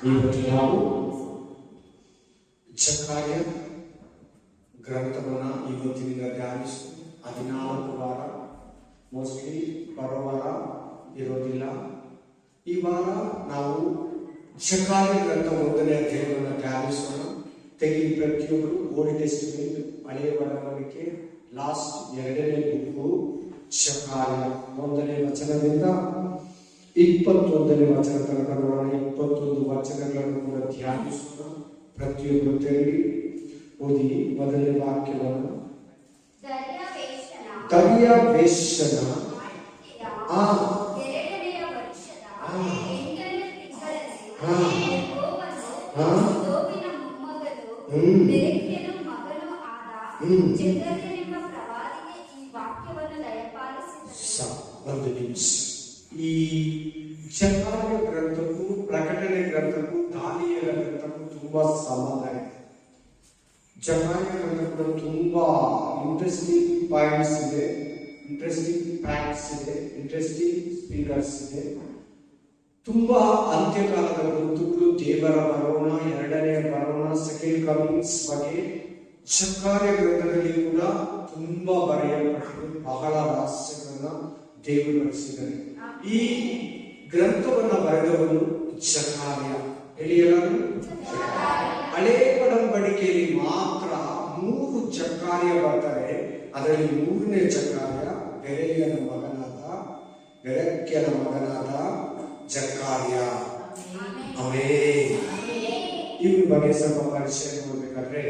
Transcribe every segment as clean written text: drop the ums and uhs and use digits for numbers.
ಇವತ್ತು ನಾವು ಜಕಾರ್ಯ ಗ್ರಂಥವನ್ನು ಇವತ್ತಿನಿಂದ ಧ್ಯಾನಿಸಿ 14 ವಾರ, ಮೋಸ್ಟ್ಲಿ ಬರೋ ವಾರ ಇರೋದಿಲ್ಲ. ಈ ವಾರ ನಾವು ಜಕಾರ್ಯ ಗ್ರಂಥ 1ನೇ ಅಧ್ಯಾಯವನ್ನು ಧ್ಯಾನಿಸೋಣ. ತೆಗೆದು ಪ್ರತಿಯೊಬ್ಬರು ಓಲ್ಡ್ ಟೆಸ್ಟಿಮೆಂಟ್, ಹಳೆಯ ಒಡಂಬಡಿಕೆ, ಲಾಸ್ಟ್ 2ನೇ ಬುಕ್ಕು ಜಕಾರ್ಯ 1ನೇ ವಚನದಿಂದ 21ನೇ ವಚನ ತನಕ ನೋಡೋಣ. 21 ವಚನಗಳನ್ನು ಕೂಡ ಧ್ಯಾನಿಸೋಣ. ಪ್ರತಿಯೊಬ್ಬರು ತೆರಳಿ ಓದಿ ಮೊದಲನೇ ವಾಕ್ಯವನ್ನು. ದರ್ಯಾವೇಶನ ಒಂದು ನಿಮಿಷ. ಈ ಜಕಾರ್ಯ ಗ್ರಂಥಕ್ಕೂ ಪ್ರಕಟಣೆ ಗ್ರಂಥಕ್ಕೂ ದಾನಿಯೇಲ ಗ್ರಂಥಕ್ಕೂ ತುಂಬಾ ಸಂಬಂಧ ಇದೆ. ಜಕಾರ್ಯ ಗ್ರಂಥ ಕೂಡ ತುಂಬಾ ಇಂಟ್ರೆಸ್ಟಿಂಗ್ ಪಾಯಿಂಟ್ಸ್ ಇದೆ, ಇಂಟ್ರೆಸ್ಟಿಂಗ್ ಫ್ಯಾಕ್ಟ್ಸ್ ಇದೆ, ಇಂಟ್ರೆಸ್ಟಿಂಗ್ ಸ್ಪೀಕರ್ಸ್ ಇದೆ. ತುಂಬಾ ಅಂತ್ಯಕಾಲದ ಗುರುತುಗಳು, ದೇವರ ಬರೋಣ, 2ನೇ ಬರೋಣ, ಸೆಕೆಂಡ್ ಕಮಿಂಗ್ಸ್ ಬಗ್ಗೆ ಜಕಾರ್ಯ ಗ್ರಂಥದಲ್ಲಿ ಕೂಡ ತುಂಬಾ ಬರೆಯಲ್ಪಟ್ಟಿದೆ. ಬಹಳ ರಹಸ್ಯಗಳನ್ನ ದೇವರು ಬರೆಸಿದ್ದಾರೆ. ಈ ಗ್ರಂಥವನ್ನ ಬರೆದವನು ಜಕಾರ್ಯ. ಎಲ್ಲಿಯಲಾರು ಹಳೆ ಒಡಂಬಡಿಕೆಯಲ್ಲಿ ಮಾತ್ರ 3 ಜಕಾರ್ಯ ಬರ್ತಾರೆ. ಅದರಲ್ಲಿ 3ನೇ ಜಕಾರ್ಯ ಬೆರೆಕ್ಯನ ಮಗನಾದ ಜಕಾರ್ಯ. ಇವ್ರ ಬಗ್ಗೆ ಸ್ವಲ್ಪ ಪರಿಚಯ ನೋಡ್ಬೇಕಾದ್ರೆ,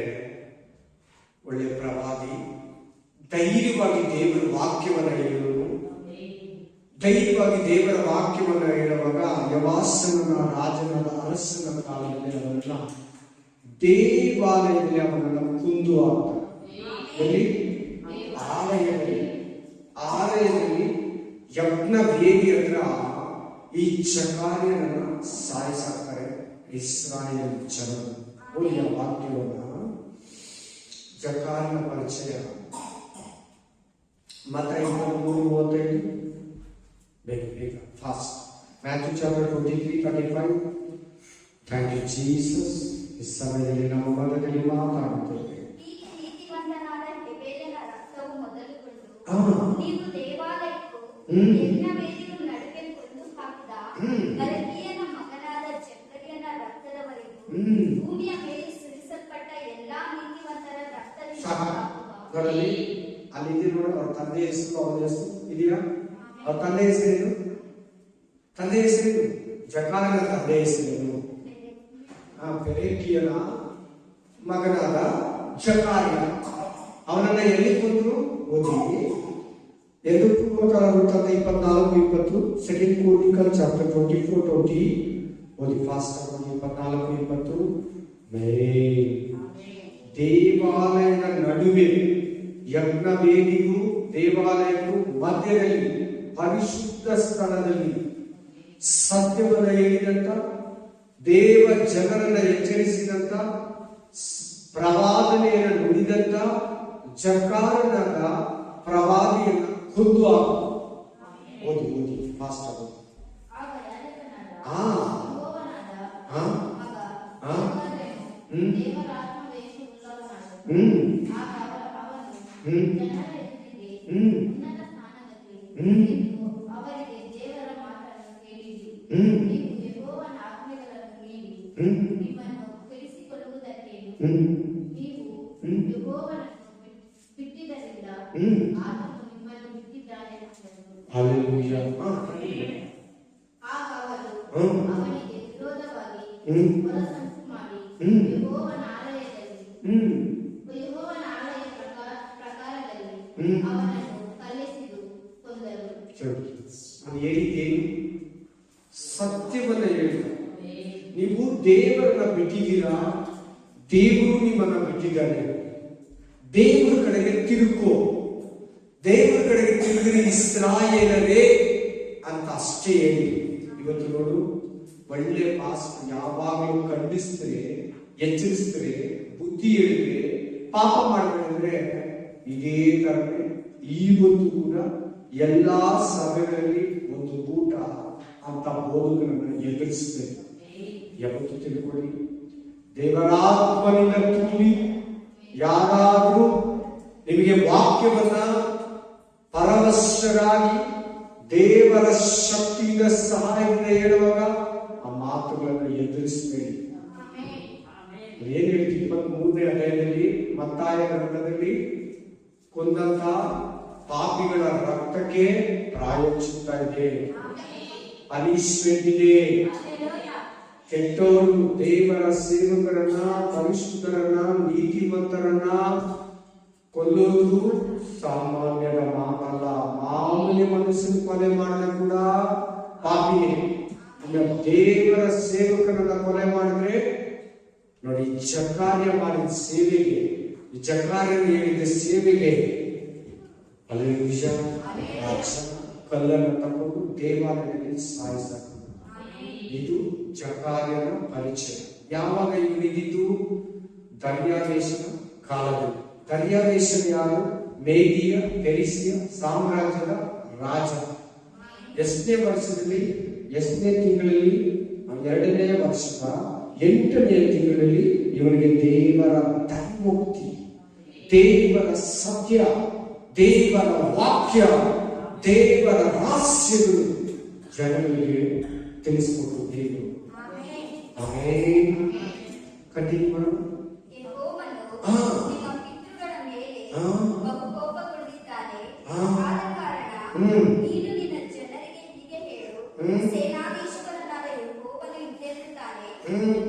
ಒಳ್ಳೆ ಪ್ರವಾದಿ, ಧೈರ್ಯವಾಗಿ ದೇವರ ವಾಕ್ಯವನ್ನು ಹೇಳುವನು. ಧೈರ್ಯವಾಗಿ ದೇವರ ವಾಕ್ಯವನ್ನು ಹೇಳುವಾಗ ಯವಾಸನ ರಾಜನಾದ ಅರಸನ ಕಾಲದಲ್ಲಿ ಅವನನ್ನ ದೇವಾಲಯದಲ್ಲಿ ಅವನನ್ನು ಕುಂದು ಹಾಕ್ತಾರೆ. ಆಲಯದಲ್ಲಿ ಯಜ್ಞ ವೇದಿ ಹತ್ರ ಈ ಜಕಾರ್ಯನನ್ನ ಸಾಯಿಸಾಕ್ತಾರೆ ಇಸ್ರಾಯೇಲ್ ಜನರು. ಒಳ್ಳೆಯ ವಾಕ್ಯವನ್ನ ಜಕಾರ್ಯನ ಪರಿಚಯ ಮತ್ತಾಯ 3:35 ಬೇಗ fast. Matthew chapter 23:35. Thank you Jesus. ಈ ಸಮಯದಲ್ಲಿ ನಮ್ಮ ಮನದಲ್ಲಿ ಮಾತಾಡುತ್ತೇವೆ. ಅಲ್ಲಿ ನೋಡ, ಅವ್ರ ತಂದೆ ಹೆಸರು, ಅವನ ಹೆಸರು ಇದೆಯಾ? ಅವ್ರ ತಂದೆ ಹೆಸರೇನು? ಜಕಾರ್ಯನ ತಂದೆ ಹೆಸರೇನು? ಬೆರೆಕ್ಯನ ಮಗನಾದ ಜಕಾರ್ಯ. ಅವನನ್ನ ಎಲ್ಲಿ ಕೊಂದ್ರು? ಓದಿ. 2 ಪೂರ್ವಕಾಲ ವೃತ್ತಾಂತ 24:20. Second ಕ್ರೋನಿಕಲ್ chapter 24:20. ಓದಿ ಫಾಸ್ಟ್ ಆಗಿ. 24:20. ದೇವಾಲಯದ ನಡುವೆ ಯಜ್ಞ ವೇದಿಗೂ ದೇವಾಲಯಕ್ಕೂ ಮಧ್ಯದಲ್ಲಿ ಪರಿಶುದ್ಧ ಸ್ಥಳದಲ್ಲಿ ಸತ್ಯವನ್ನು ಹೇಳಿದಂತ, ದೇವ ಜನರನ್ನ ಎಚ್ಚರಿಸಿದಂತ, ಪ್ರವಾದನೆಯನ್ನು ನುಡಿದಂತ ಜಕಾರ್ಯನ ಪ್ರವಾದಿಯನ್ನು ಕೊಂದು ಹಾಕು. ಓದಿ ಫಾಸ್ಟ್ ಆಗಿ. ಸತ್ಯವನ್ನ ಹೇಳಿ. ನೀವು ದೇವರನ್ನ ಬಿಟ್ಟಿದ್ದೀರಾ, ದೇವರು ನಿಮ್ಮನ್ನ ಬಿಟ್ಟಿದ್ದಾನೆ. ದೇವರ ಕಡೆಗೆ ತಿರುಕೋ, ದೇವರ ಕಡೆಗೆ ತಿರುಗಿರಿ ಇಸ್ರಾಯೇಲರೇ ಅಂತ ಅಷ್ಟೇ ಹೇಳಿ. ಇವತ್ತು ನೋಡು, ಒಳ್ಳೆ ಪಾಸ್ ಯಾವಾಗಲೂ ಖಂಡಿಸ್ತಾರೆ, ಎಚ್ಚರಿಸ್ತಾರೆ, ಬುದ್ಧಿ ಹೇಳಿದ್ರೆ, ಪಾಪ ಮಾಡಬೇಕಂದ್ರೆ ಇದೇ ತರನೇ ಇವತ್ತು ಕೂಡ ಎಲ್ಲಾ ಸಭೆಗಳಲ್ಲಿ ಒಂದು ಊಟ ಅಂತ ಬೋಧಕರನ್ನ ಎದುರಿಸ್ತೇವೆ. ಯಾವತ್ತು ತಿಳ್ಕೊಳ್ಳಿ, ದೇವರಾತ್ಮನಿಂದ ತುಂಬಿ ಯಾರಾದರೂ ನಿಮಗೆ ವಾಕ್ಯವನ್ನ ಪರವಶರಾಗಿ ದೇವರ ಶಕ್ತಿಯಿಂದ ಸಹಾಯದಿಂದ ಹೇಳುವಾಗ ಆ ಮಾತುಗಳನ್ನು ಎದುರಿಸಬೇಡಿ. ಏನ್ ಹೇಳ್ತೀವಿ 23ನೇ ಅಧ್ಯಾಯದಲ್ಲಿ ಮತ್ತಾಯ ಗ್ರಂಥದಲ್ಲಿ ಕೊಂದಂತ ಪಾಪಿಗಳ ರಕ್ತಕ್ಕೆ ಪ್ರಾಯಶ್ಚಿತ್ತ ಇದೆ, ಪನಿಷ್ಮೆಂಟ್ ಇದೆ. ಕೆಟ್ಟವರು ದೇವರ ಸೇವಕರನ್ನ, ಪರಿಶುದ್ಧರನ್ನ, ನೀತಿವಂತರನ್ನ ಕೊಲ್ಲೋದು ಸಾಮಾನ್ಯರ ಮಾತಲ್ಲ. ಮಾಮೂಲಿ ಮನುಷ್ಯನ ಕೊಲೆ ಮಾಡಿದ್ರೆ ಕೂಡ ಪಾಪಿನೇ. ದೇವರ ಸೇವಕರನ್ನ ಕೊಲೆ ಮಾಡಿದ್ರೆ ನೋಡಿ, ಜಕಾರ್ಯ ಮಾಡಿದ ಸೇವೆಗೆ, ಜಕಾರ್ಯ ಹೇಳಿದ ಸೇವೆಗೆ ಅಲ್ಲಿ ವಿಷ ಕಲ್ಲನ್ನು ತಗೊಂಡು ದೇವಾಲಯದಲ್ಲಿ ಸಾಯಿಸ. ಇದು ಜಕಾರ್ಯನ ಪರಿಚಯ. ಯಾವಾಗ ಇವನಿಗಿದ್ದು? ದರ್ಯಾವೇಶನ ಕಾಲದಲ್ಲಿ. ದರ್ಯಾವೇಶನ ಯಾರು? ಮೇದಿಯ ಪೆರಿಸಿಯ ಸಾಮ್ರಾಜ್ಯದ ರಾಜ. ಎಷ್ಟನೇ ವರ್ಷದಲ್ಲಿ, ಎಷ್ಟನೇ ತಿಂಗಳಲ್ಲಿ, 2ನೇ ವರ್ಷದ 8ನೇ ತಿಂಗಳಲ್ಲಿ ಇವನಿಗೆ ದೇವರ ಧರ್ಮೋಕ್ತಿ, ದೇವರ ಸತ್ಯ, ದೇವರ ವಾಕ್ಯ, ದೇವರ ರಹಸ್ಯಗಳು ಜನಗಳಿಗೆ ತಿಳಿಸಿಕೊಟ್ಟು ದೇವರು. ಕಂಟಿನ್ಯೂ ಮಾಡೋಣ.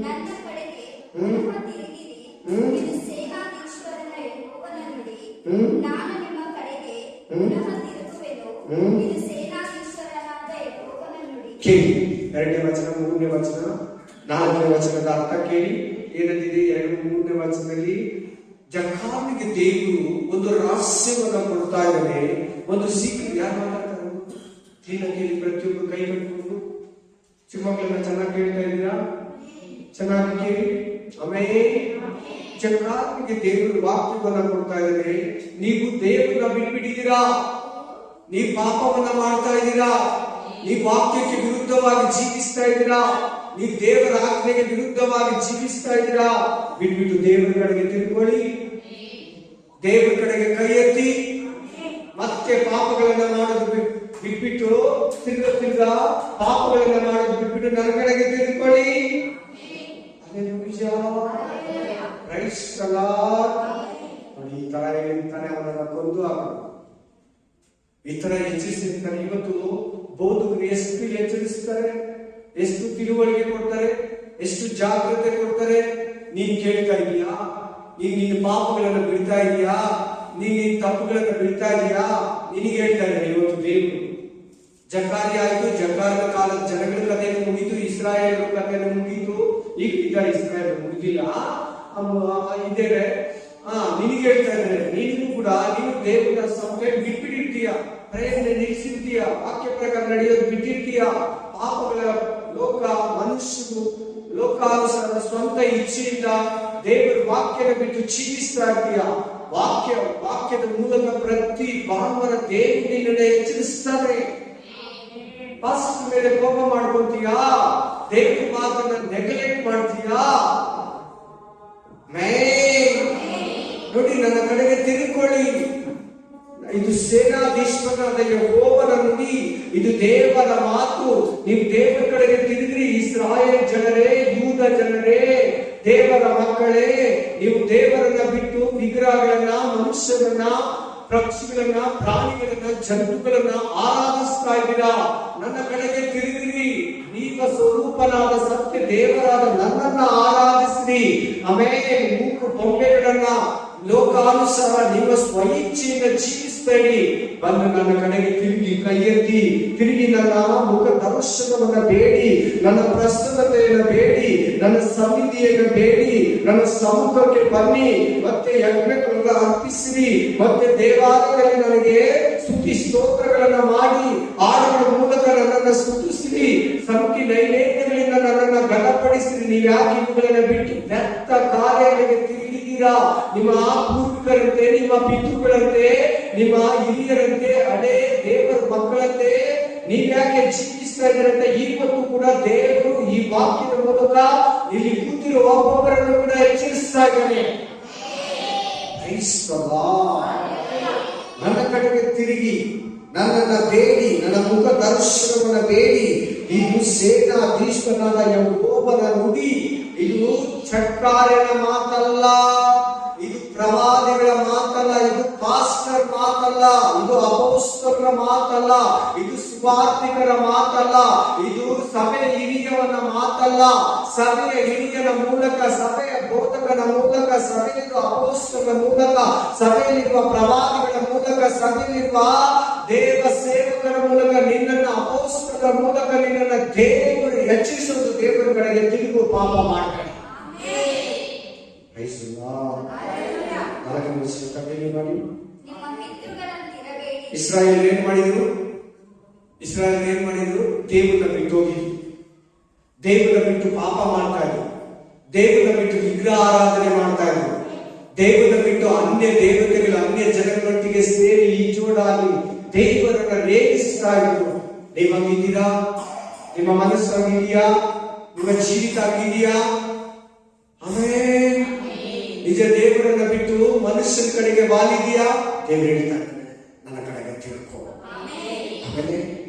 ನನ್ನ ಕಡೆಗೆ ಪುನಃ ತಿರುಗಿರಿ, ಇದು ಸೇನಾಧೀಶ್ವರನ ಯೆಹೋವನ ನುಡಿ. ನಾನು ನಿಮ್ಮ ಕಡೆಗೆ ಪುನಃ ತಿರುಗುವೆನು, ಇದು ಸೇನಾಧೀಶ್ವರನಾದ ಯೆಹೋವನ ನುಡಿ. ಕೇಳಿ, 2ನೇ ವಚನ, 3ನೇ ವಚನ, 4ನೇ ವಚನದ ಅರ್ಥ ಕೇಳಿ. ಏನಂತಿದೆ 2, 3ನೇ ವಚನದಲ್ಲಿ? ಜಕಾರ್ಯನಿಗೆ ದೇವರು ಒಂದು ರಹಸ್ಯವನ್ನ ಕೊಡ್ತಾ ಇದ್ದಾನೆ. ಒಂದು ಸೀಕ್ರೆಟ್. ಯಾರು ಮಾತಾಡ್ತಾರೆ? ಕೇಳಿ, ಪ್ರತಿಯೊಬ್ಬರು ಕೈ ಕಟ್ಕೊಂಡು ಚಿಕ್ಕಮಕ್ಕಳನ್ನ ಚೆನ್ನಾಗಿ ಕೇಳ್ತಾ ಇದ್ದೀರಾ? ಚೆನ್ನಾಗಿ ಕೇಳಿ. ಆಮೇಲೆ ಜಕಾರ್ಯನಿಗೆ ದೇವರು ವಾಕ್ಯವನ್ನ ಕೊಡ್ತಾ ಇದ್ದಾರೆ. ನೀವು ದೇವರನ್ನ ಬಿಟ್ಬಿಟ್ಟಿದ್ದೀರಾ, ನೀವು ಪಾಪವನ್ನ ಮಾಡ್ತಾ ಇದ್ದೀರಾ, ನೀವು ವಾಕ್ಯಕ್ಕೆ ವಿರುದ್ಧವಾಗಿ ಜೀವಿಸ್ತಾ ಇದ್ದೀರಾ, ನೀವು ದೇವರ ಆಜ್ಞೆಗೆ ವಿರುದ್ಧವಾಗಿ ಜೀವಿಸ್ತಾ ಇದ್ದೀರಾ. ಬಿಟ್ಬಿಟ್ಟು ದೇವರ ಕಡೆಗೆ ತಿರುಕೊಳ್ಳಿ, ದೇವರ ಕಡೆಗೆ ಕೈ ಎತ್ತಿ, ಮತ್ತೆ ಪಾಪಗಳನ್ನ ಮಾಡೋದು ಬಿಟ್ಬಿಟ್ಟು ತಿರ್ಗ ಪಾಪಗಳನ್ನ ಮಾಡೋದು ಬಿಟ್ಬಿಟ್ಟು ನನ್ನ ಕಡೆಗೆ ತಿರುಕೊಳ್ಳಿ. ಈ ತರ ಹೇಳ್ತಾನೆ, ಅವನನ್ನ ಕೊಂದು ಹಾಕೋದು, ಈ ತರ ಎಚ್ಚರಿಸಿರ್ತಾರೆ. ಇವತ್ತು ಬೋಧಕರು ಎಷ್ಟು ಎಚ್ಚರಿಸ್ತಾರೆ, ಎಷ್ಟು ತಿಳುವಳಿಕೆ ಕೊಡ್ತಾರೆ, ಎಷ್ಟು ಜಾಗ್ರತೆ ಕೊಡ್ತಾರೆ. ನೀನ್ ಕೇಳ್ತಾ ಇದೀಯಾ? ನೀನ್ ನಿನ್ನ ಪಾಪಗಳನ್ನ ಬಿಡ್ತಾ ಇದೀಯಾ? ನೀನ್ ನಿನ್ ತಪ್ಪುಗಳನ್ನ ಬಿಡ್ತಾ ಇದೀಯಾ? ನಿನಗೆ ಹೇಳ್ತಾ ಇದ್ದಾರೆ ಇವತ್ತು ದೇವರು. ಜಕಾರ್ಯ ಆಯ್ತು, ಜಕಾರ್ಯದ ಕಾಲದ ಜನಗಳ ಕಥೆಯನ್ನು ಮುಗೀತು, ಇಸ್ರಾಯೇಲ್ ಕಥೆಯನ್ನು ಮುಗೀತು. ಈಗ ಇಸ್ರಾಯೇಲ್ ಮುಗಿದಿಲ್ಲ ಇದ್ದೇವೆ. ನಿನಗೆ ಹೇಳ್ತಾ ಇದ್ದಾರೆ, ನೀನು ಕೂಡ ನೀನು ದೇವರ ಸಂಖ್ಯೆ ಬಿಟ್ಬಿಟ್ಟಿರ್ತೀಯ, ಪ್ರಯತ್ನ ನಿಲ್ಲಿಸಿರ್ತೀಯ, ವಾಕ್ಯ ಪ್ರಕಾರ ನಡೆಯೋದು ಬಿಟ್ಟಿರ್ತೀಯ, ಪಾಪಗಳ ಲೋಕ, ಮನುಷ್ಯರು ಲೋಕಾನುಸಾರ ಸ್ವಂತ ಇಚ್ಛೆಯಿಂದ ದೇವರ ವಾಕ್ಯನ ಬಿಟ್ಟು ಜೀವಿಸ್ತಾ ಇರ್ತೀಯ. ವಾಕ್ಯದ ಮೂಲಕ ಪ್ರತಿ ಭಾನುವಾರ ದೇವರನ್ನ ಎಚ್ಚರಿಸ್ತಾರೆ. ಪಾಸ್ಟ್ ಮೇಲೆ ಕೋಪ ಮಾಡ್ಕೊಂತೀಯಾ? ದೇವರ ಮಾತನ್ನ ನೆಗ್ಲೆಕ್ಟ್ ಮಾಡ್ತೀಯಾ? ನೋಡಿ, ನನ್ನ ಕಡೆಗೆ ತಿರುಕೊಳ್ಳಿ. ಇದು ಸೇನಾಧೀಶ್ವರನಾದ ಯೆಹೋವನ ನುಡಿ, ಇದು ದೇವರ ಮಾತು. ನೀವು ದೇವರ ಕಡೆಗೆ ತಿರುಗ್ರಿ. ಇಸ್ರಾಯೇಲ್ ಜನರೇ, ಯೂದ ಜನರೇ, ದೇವರ ಮಕ್ಕಳೇ, ನೀವು ದೇವರನ್ನ ಬಿಟ್ಟು ವಿಗ್ರಹಗಳನ್ನ, ಮನುಷ್ಯರನ್ನ, ಪಕ್ಷಿಗಳನ್ನ, ಪ್ರಾಣಿಗಳನ್ನ, ಜಂತುಗಳನ್ನ ಆರಾಧಿಸ್ತಾ ಇದ್ದೀರಾ. ನನ್ನ ಕಡೆಗೆ ತಿರುಗಿರಿ. ನೀವ ಸ್ವರೂಪನಾದ ಸತ್ಯ ದೇವರಾದ ನನ್ನನ್ನ ಆರಾಧಿಸ್ರಿ. ಆಮೇಲೆ ಮೂಕ ಬೊಂಬೆಗಳನ್ನ ಲೋಕಾನುಸಾರ ನಿಮ್ಮ ಸ್ವಇಚ್ಛೆಯಿಂದ ಜೀವಿಸ್ಬೇಡಿ. ಬಂದು ನನ್ನ ಕಡೆಗೆ ತಿರುಗಿ ಕೈ ಎತ್ತಿ, ತಿರುಗಿ ನನ್ನ ಮುಖ ದರ್ಶನವನ್ನ ಬೇಡಿ, ನನ್ನ ಪ್ರಸನ್ನತೆಯನ್ನು ಬೇಡಿ, ನನ್ನ ಸನ್ನಿಧಿಯನ್ನು ಬೇಡಿ, ನನ್ನ ಸಮ್ಮುಖಕ್ಕೆ ಬನ್ನಿ, ಮತ್ತೆ ಯಜ್ಞಗಳನ್ನು ಅರ್ಪಿಸಿರಿ, ಮತ್ತೆ ದೇವಾಲಯದಲ್ಲಿ ನನಗೆ ಸ್ತುತಿ ಸ್ತೋತ್ರಗಳನ್ನ ಮಾಡಿ ಹಾಡುಗಳ ಮೂಲಕ ನನ್ನನ್ನು ಸ್ತುತಿಸಿರಿ, ಸಂಕಿ ನೈವೇದ್ಯಗಳಿಂದ ನನ್ನನ್ನು ಘನಪಡಿಸಿರಿ. ನೀವ್ಯಾಕೆ ಇವುಗಳನ್ನ ಬಿಟ್ಟು ವ್ಯರ್ಥ ಕಾರ್ಯಗಳಿಗೆ ತಿರುಗಿದ್ದೀರಾ? ನಿಮ್ಮ ಪೂರ್ವಿಕರಂತೆ, ನಿಮ್ಮ ಪಿತೃಗಳಂತೆ, ನಿಮ್ಮ ಹಿರಿಯರಂತೆ, ಹಳೇ ದೇವರ ಮಕ್ಕಳಂತೆ ನೀವ್ಯಾಕೆ ಜೀವಿಸ್ತಾ ಇದ್ದೀರಂತೆ? ಇವತ್ತು ಕೂಡ ದೇವರು ಈ ವಾಕ್ಯದ ಮೂಲಕ ಇಲ್ಲಿ ಕೂತಿರೋ ಒಬ್ಬೊಬ್ಬರನ್ನು ಕೂಡ ಎಚ್ಚರಿಸ್ತಾ ಇದ್ದಾನೆ. ನನ್ನ ಕಡೆಗೆ ತಿರುಗಿ ನನ್ನನ್ನ ಬೇಡಿ, ನನ್ನ ಮುಖ ದರ್ಶನವನ್ನ ಬೇಡಿ. ಇದು ಸೇನಾಧೀಶ್ವರನಾದ ಯೆಹೋವನ ನುಡಿ. ಇದು ಚಟ್ಟಾರನ ಮಾತಲ್ಲ, ಇದು ಪ್ರವಾದಿಗಳ ಮಾತಲ್ಲ, ಇದು ಪಾಸ್ಟರ್ ಮಾತಲ್ಲ, ಇದು ಅಪೊಸ್ತಲರ ಮಾತಲ್ಲ, ಇದು ಸುವಾರ್ತಿಕರ ಮಾತಲ್ಲ, ಇದು ಸಭೆಯ ಹಿರಿಯವನ ಮಾತಲ್ಲ. ಸಭೆಯ ಹಿರಿಯನ ಮೂಲಕ, ಸಭೆಯ ಬೋಧಕನ ಮೂಲಕ, ಸಭೆಯಲ್ಲಿರುವ ಅಪೊಸ್ತಲರ ಮೂಲಕ, ಸಭೆಯಲ್ಲಿರುವ ಪ್ರವಾದಿಗಳ ಮೂಲಕ, ಸಭೆಯಲ್ಲಿರುವ ದೇವ ಸೇವಕರ ಮೂಲಕ, ನಿನ್ನನ್ನು ಅಪೊಸ್ತಲರ ಮೂಲಕ ನಿನ್ನನ್ನು ದೇವರು ಹೆಚ್ಚಿಸುವುದು. ದೇವರ ಕಡೆಗೆ ತಿರುಗು, ಪಾಪ ಮಾಡಬೇಡ. ಇಸ್ರಾಯೇಲ್ ಏನ್ ಮಾಡಿದ್ರು? ಇಸ್ರಾಯೇಲ್ ಏನ್ ಮಾಡಿದ್ರು? ದೇವರನ್ನ ಬಿಟ್ಟು ಹೋಗಿದ್ರು, ದೇವರನ್ನ ಬಿಟ್ಟು ಪಾಪ ಮಾಡ್ತಾ ಇದ್ರು, ದೇವರನ್ನ ಬಿಟ್ಟು ವಿಗ್ರಹ ಆರಾಧನೆ ಮಾಡ್ತಾ ಇದ್ರು, ದೇವರನ್ನ ಬಿಟ್ಟು ಅನ್ಯ ದೇವತೆಗಳು, ಅನ್ಯ ಜನಗಳೊಟ್ಟಿಗೆ ಸೇರಿ ಈಜೋಡಾಗಿ ದೇವರನ್ನ ರೇಗಿಸ್ತಾ ಇದ್ರು. ನೀವಾಗಿದ್ದೀರಾ? ನಿಮ್ಮ ಮನಸ್ಸಾಗಿದೆಯಾ? ನಿಮ್ಮ ಜೀವಿತ ಆಗಿದೆಯಾ? ಆಮೇಲೆ ನಿಜ ದೇವರನ್ನ ಬಿಟ್ಟು ಮನುಷ್ಯನ ಕಡೆಗೆ ವಾಲಿದೆಯಾ? ದೇವರು ಹೇಳ್ತಾ ಇದ್ದಾರೆ, ನನ್ನ ಕಡೆಗೆ ತಿರುಕೋ. ಆಮೇಲೆ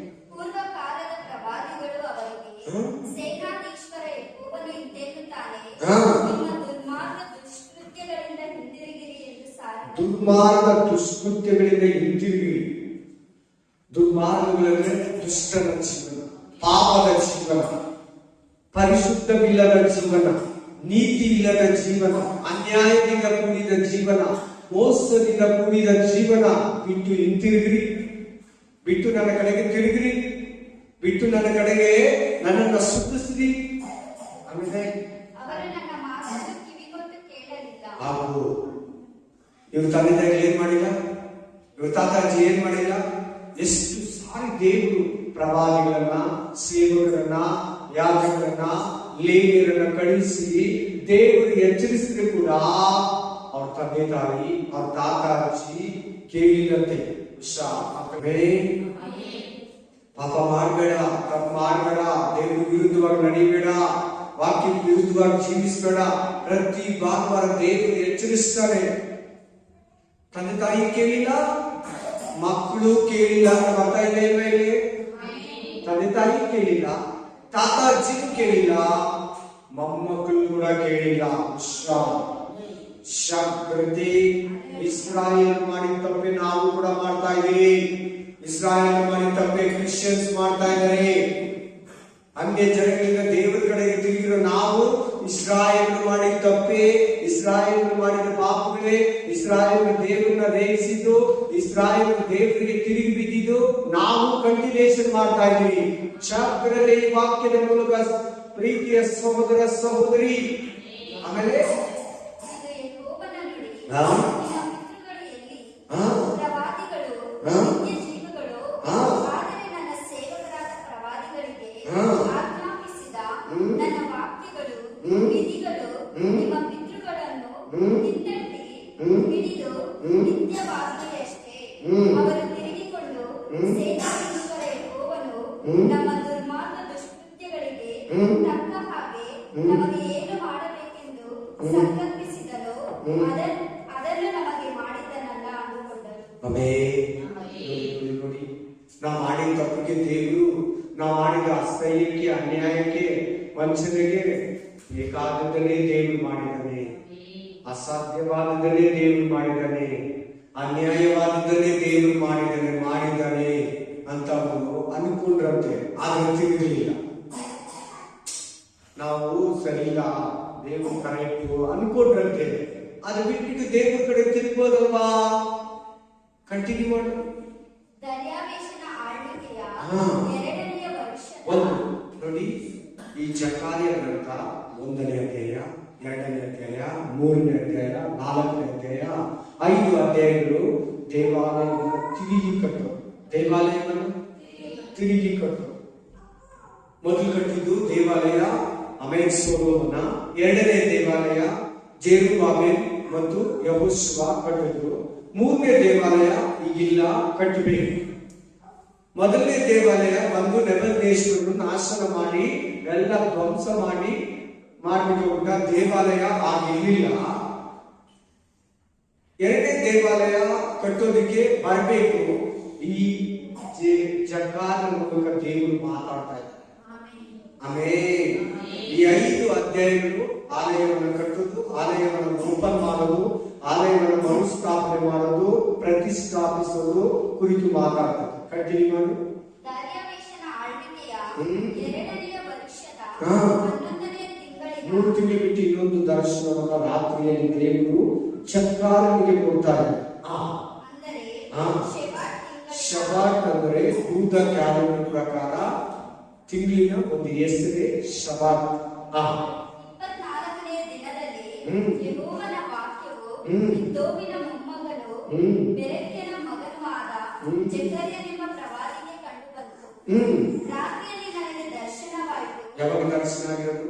ಪೂರ್ವ ಕಾಲದ ಪ್ರವಾದಿಗಳು ಅವರಿಗೆ, ಸೇನಾಧೀಶ್ವರ ಯೆಹೋವನು ಇಂತೆನ್ನುತ್ತಾನೆ, ನಿಮ್ಮ ದುರ್ಮಾರ್ಗ ದುಷ್ಕೃತ್ಯಗಳಿಂದ ಹಿಂದಿರುಗಿರಿ ಎಂದು ಸಾರಿದರು. ದುರ್ಮಾರ್ಗ ದುಷ್ಕೃತ್ಯಗಳಿಂದ ಹಿಂದಿರುಗಿರಿ. ದುರ್ಮಾರ್ಗಗಳಂದ್ರೆ ದುಷ್ಟನ ಜೀವನ, ಪಾಪದ ಜೀವನ, ಪರಿಶುದ್ಧವಿಲ್ಲದ ಜೀವನ, ನೀತಿ ಇಲ್ಲದ ಜೀವನ, ಅನ್ಯಾಯದಿಂದ ಕೂಡಿದ ಜೀವನ, ಮೋಸದಿಂದ ಕೂಡಿದ ಜೀವನ ಬಿಟ್ಟು ಹಿಂತಿರುಗಿರಿ. ಬಿಟ್ಟು ನನ್ನ ಕಡೆಗೆ ತಿರುಗಿರಿ, ಬಿಟ್ಟು ನನ್ನ ಕಡೆಗೆ ನನ್ನನ್ನು ಸುತ್ತಿಸ್ರಿ. ಆಮೇಲೆ ಅವರು ನನ್ನ ಮಾತನ್ನು ಕಿವಿಗೊಟ್ಟು ಕೇಳಲಿಲ್ಲ. ಹಾಗೂ ಇವ್ರ ತಂದೆ ತಾಯಿ ಏನ್ ಮಾಡಿಲ್ಲ, ಇವ್ರ ತಾತಾಜಿ ಏನ್ ಮಾಡಿಲ್ಲ. ಎಷ್ಟು ಸಾರಿ ದೇವರು ಪ್ರವಾದಿಗಳನ್ನ, ಸೇವಕರನ್ನ, ಯಾಜಕರನ್ನ, ಲೇವಿಯರನ್ನ ಕಳಿಸಿ ದೇವರು ಎಚ್ಚರಿಸಿದ್ರು ಕೂಡ ಅವ್ರ ತಂದೆ ತಾಯಿ, ಅವ್ರ ತಾತಾಜಿ ಕೇಳಿಲ್ಲಂತೆ. ಪಾಪ ಮಾಡಬೇಡ, ತಪ್ಪು ಮಾಡಬೇಡ, ದೇವ್ರ ವಿರುದ್ಧವಾಗಿ ನಡಿಬೇಡ, ವಾಕ್ಯ ವಿರುದ್ಧವಾಗಿ ಜೀವಿಸಬೇಡ. ಪ್ರತಿ ಭಾನುವಾರ ದೇವರು ಎಚ್ಚರಿಸ್ತಾರೆ. ತಂದೆ ತಾಯಿ ಕೇಳಿಲ್ಲ, ಮಕ್ಕಳು ಕೇಳಿಲ್ಲ ಅಂತ ಬರ್ತಾ ಇದೆ ಇಲ್ವಾ ಇಲ್ಲಿ? ತಂದೆ ತಾಯಿ ಕೇಳಿಲ್ಲ, ತಾತಾಜಿನೂ ಕೇಳಿಲ್ಲ, ಮೊಮ್ಮಕ್ಕಳು ಕೂಡ ಕೇಳಿಲ್ಲ. ಪ್ರತಿ ಇಸ್ರಾಯೇಲ್ ಮಾಡಿದ ತಪ್ಪೆ ನಾವು ಕೂಡ ಮಾಡ್ತಾ ಇದ್ದೀವಿ. ಇಸ್ರಾಯೇಲ್ ಮಾಡಿದ ತಪ್ಪೆ ಕ್ರಿಶ್ಚಿಯನ್ಸ್ ಮಾಡ್ತಾ ಇದ್ದಾರೆ. ಹಂಗೆ ಜನಗಳಿಂದ ದೇವರ ಕಡೆಗೆ ತಿರುಗಿರೋ ನಾವು ಇಸ್ರಾಯೇಲ್ ಮಾಡಿದ ತಪ್ಪೆ, ಇಸ್ರಾಯೇಲ್ ಮಾಡಿದ ಪಾಪಗಳೇ, ಇಸ್ರಾಯೇಲ್ ದೇವರನ್ನ ರೇಗಿಸಿದ್ದು, ಇಸ್ರಾಯೇಲ್ ದೇವರಿಗೆ ತಿರುಗಿ ಬಿದ್ದಿದ್ದು ನಾವು ಕಂಟಿನ್ಯೂಷನ್ ಮಾಡ್ತಾ ಇದ್ದೀವಿ. ಶಾಸ್ತ್ರದಲ್ಲಿ ಈ ವಾಕ್ಯದ ಮೂಲಕ ಪ್ರೀತಿಯ ಸಹೋದರ ಸಹೋದರಿ, ಆಮೇಲೆ ಅವರು ತಿರುಗಿಕೊಂಡು ಸೇನಾಧೀಶ್ವರ ಯೆಹೋವನು ನಮ್ಮ ದುರ್ಮಾರ್ಗ ದುಷ್ಕೃತ್ಯಗಳಿಗೆ ತಕ್ಕ ಹಾಗೆ ನಮಗೆ ಏನು ಮಾಡಬೇಕೆಂದು ಸಂಕಲ್ಪಿಸಿದನೋ ಅದನ್ನು ನಮಗೆ ಮಾಡಿದನಲ್ಲ ಅಂದುಕೊಂಡರು. ನೋಡಿ, ನಾವು ಮಾಡಿದ ತಪ್ಪಿಗೆ ದೇವರು, ನಾವು ಮಾಡಿದ ಅಸಹ್ಯಕ್ಕೆ, ಅನ್ಯಾಯಕ್ಕೆ, ವಂಚನೆಗೆ ಬೇಕಾದದ್ದನ್ನೇ ದೇವರು ಮಾಡಿದ್ದಾನೆ, ಅಸಾಧ್ಯವಾದದ್ದನ್ನೇ ದೇವರು ಮಾಡಿದ್ದಾನೆ, ಅನ್ಯಾಯವಾದದ್ದನ್ನೇ ದೇವರು ಮಾಡಿದ್ದಾನೆ ಅಂತ ಅವರು ಅನ್ಕೊಂಡ್ರಂತೆ. ಆದ್ರೆ ತಿಳಿದಿಲ್ಲ, ನಾವು ಸರಿಯಿಲ್ಲ, ದೇವರು ಕರೆಕ್ಟು ಅನ್ಕೊಂಡ್ರಂತೆ. ಅದು ಬಿಟ್ಬಿಟ್ಟು ದೇವ್ರ ಕಡೆ ತಿರುಗೋದಲ್ವಾ? ಕಂಟಿನ್ಯೂ ಮಾಡು. ದರ್ಯಾವೇಶನ ಆಳ್ವಿಕೆಯ 2ನೇ ವರ್ಷದ ನೋಡಿ, ಈ ಜಕಾರಿಯ ಗ್ರಂಥ 1ನೇ ಅಧ್ಯಾಯ, 2ನೇ ಅಧ್ಯಾಯ, 3ನೇ ಅಧ್ಯಾಯ, 4ನೇ ಅಧ್ಯಾಯ, 5 ಅಧ್ಯಾಯಗಳು ದೇವಾಲಯವನ್ನು ತಿರುಗಿ ಕಟ್ಟು. ದೇವಾಲಯವನ್ನು ತಿರುಗಿ ಕಟ್ಟು. ಮೊದಲು ಕಟ್ಟಿದ್ದು ದೇವಾಲಯ ಆಮೇಲೆ ಸೊಲೊಮೋನ, 2ನೇ ದೇವಾಲಯ ಜೆರುಬ್ಬಾಬೆಲ್ ಮತ್ತು ಯೆಹೋಶುವ ಕಟ್ಟಿದ್ರು. 3ನೇ ದೇವಾಲಯ ಈಗಿಲ್ಲ, ಕಟ್ಟಬೇಕು. ಮೊದಲನೇ ದೇವಾಲಯ ಬಂದು ನೆಬೂಕದ್ನೆಚ್ಚರನು ನಾಶನ ಮಾಡಿ ಎಲ್ಲ ಧ್ವಂಸ ಮಾಡಿ ಮಾಡ್ಬಿಟ್ಟು ಹೋಗ್ಬಿಟ್ಟ. ದೇವಾಲಯ ಆಗಿರ್ಲಿಲ್ಲ. ಎರಡನೇ ದೇವಾಲಯ ಕಟ್ಟೋದಕ್ಕೆ ಬರಬೇಕು. ಈ ಜಗ್ಗಾದ ಮೂಲಕ ದೇವರು ಮಾತಾಡ್ತಾ ಇದ್ದಾರೆ. ಆಮೇಲೆ ಈ 5 ಅಧ್ಯಾಯಗಳು ಆಲಯವನ್ನು ಕಟ್ಟುವುದು, ಆಲಯವನ್ನು ಓಪನ್ ಮಾಡೋದು, ಆಲಯವನ್ನು ಮರುಸ್ಥಾಪನೆ ಮಾಡೋದು, ಪ್ರತಿಷ್ಠಾಪಿಸೋದು ಕುರಿತು ಮಾತಾಡ್ತಾರೆ. ಕಂಟಿನ್ಯೂ ಮಾಡು. ದಾರ್ಯಾವೇಶನ ಆಳ್ವಿಕೆಯ 2ನೇ ವರ್ಷದ ಹಾ. 11ನೇ ತಿಂಗಳಿನ 3 ತಿಂಗಳು ಬಿಟ್ಟು ಇನ್ನೊಂದು ದರ್ಶನವನ್ನು ರಾತ್ರಿಯಲ್ಲಿ ದೇವರು ಚಕ್ಕಾರನಿಗೆ ಕೊಡ್ತಾರೆ. ಅಂದರೆ ಹಾ. ಶೆಬಾಟ್ ತಿಂಗಳಿನ ಶಬಾಟ್ ಅಂದರೆ ಯೂದ ಕ್ಯಾಲೆಂಡರ್ ಪ್ರಕಾರ ತಿಂಗಳಿನ ಒಂದು ಹೆಸರೇ ಶಬಾಟ್. 24ನೇ ದಿನದಲ್ಲಿ ಯೆಹೋವನ ವಾಕ್ಯವು ಇದ್ದೋವಿನ ಮೊಮ್ಮಗನು ಬೆರೆಕ್ಯನ ಮಗನೂ ಆದ ಜಕರ್ಯನೆಂಬ ಪ್ರವಾದಿಗೆ ಕಂಡುಬಂತು. ರಾತ್ರಿಯಲ್ಲಿ ನನಗೆ ದರ್ಶನವಾಯಿತು. ಯಾವಾಗ ದರ್ಶನ ಆಗಿರೋದು?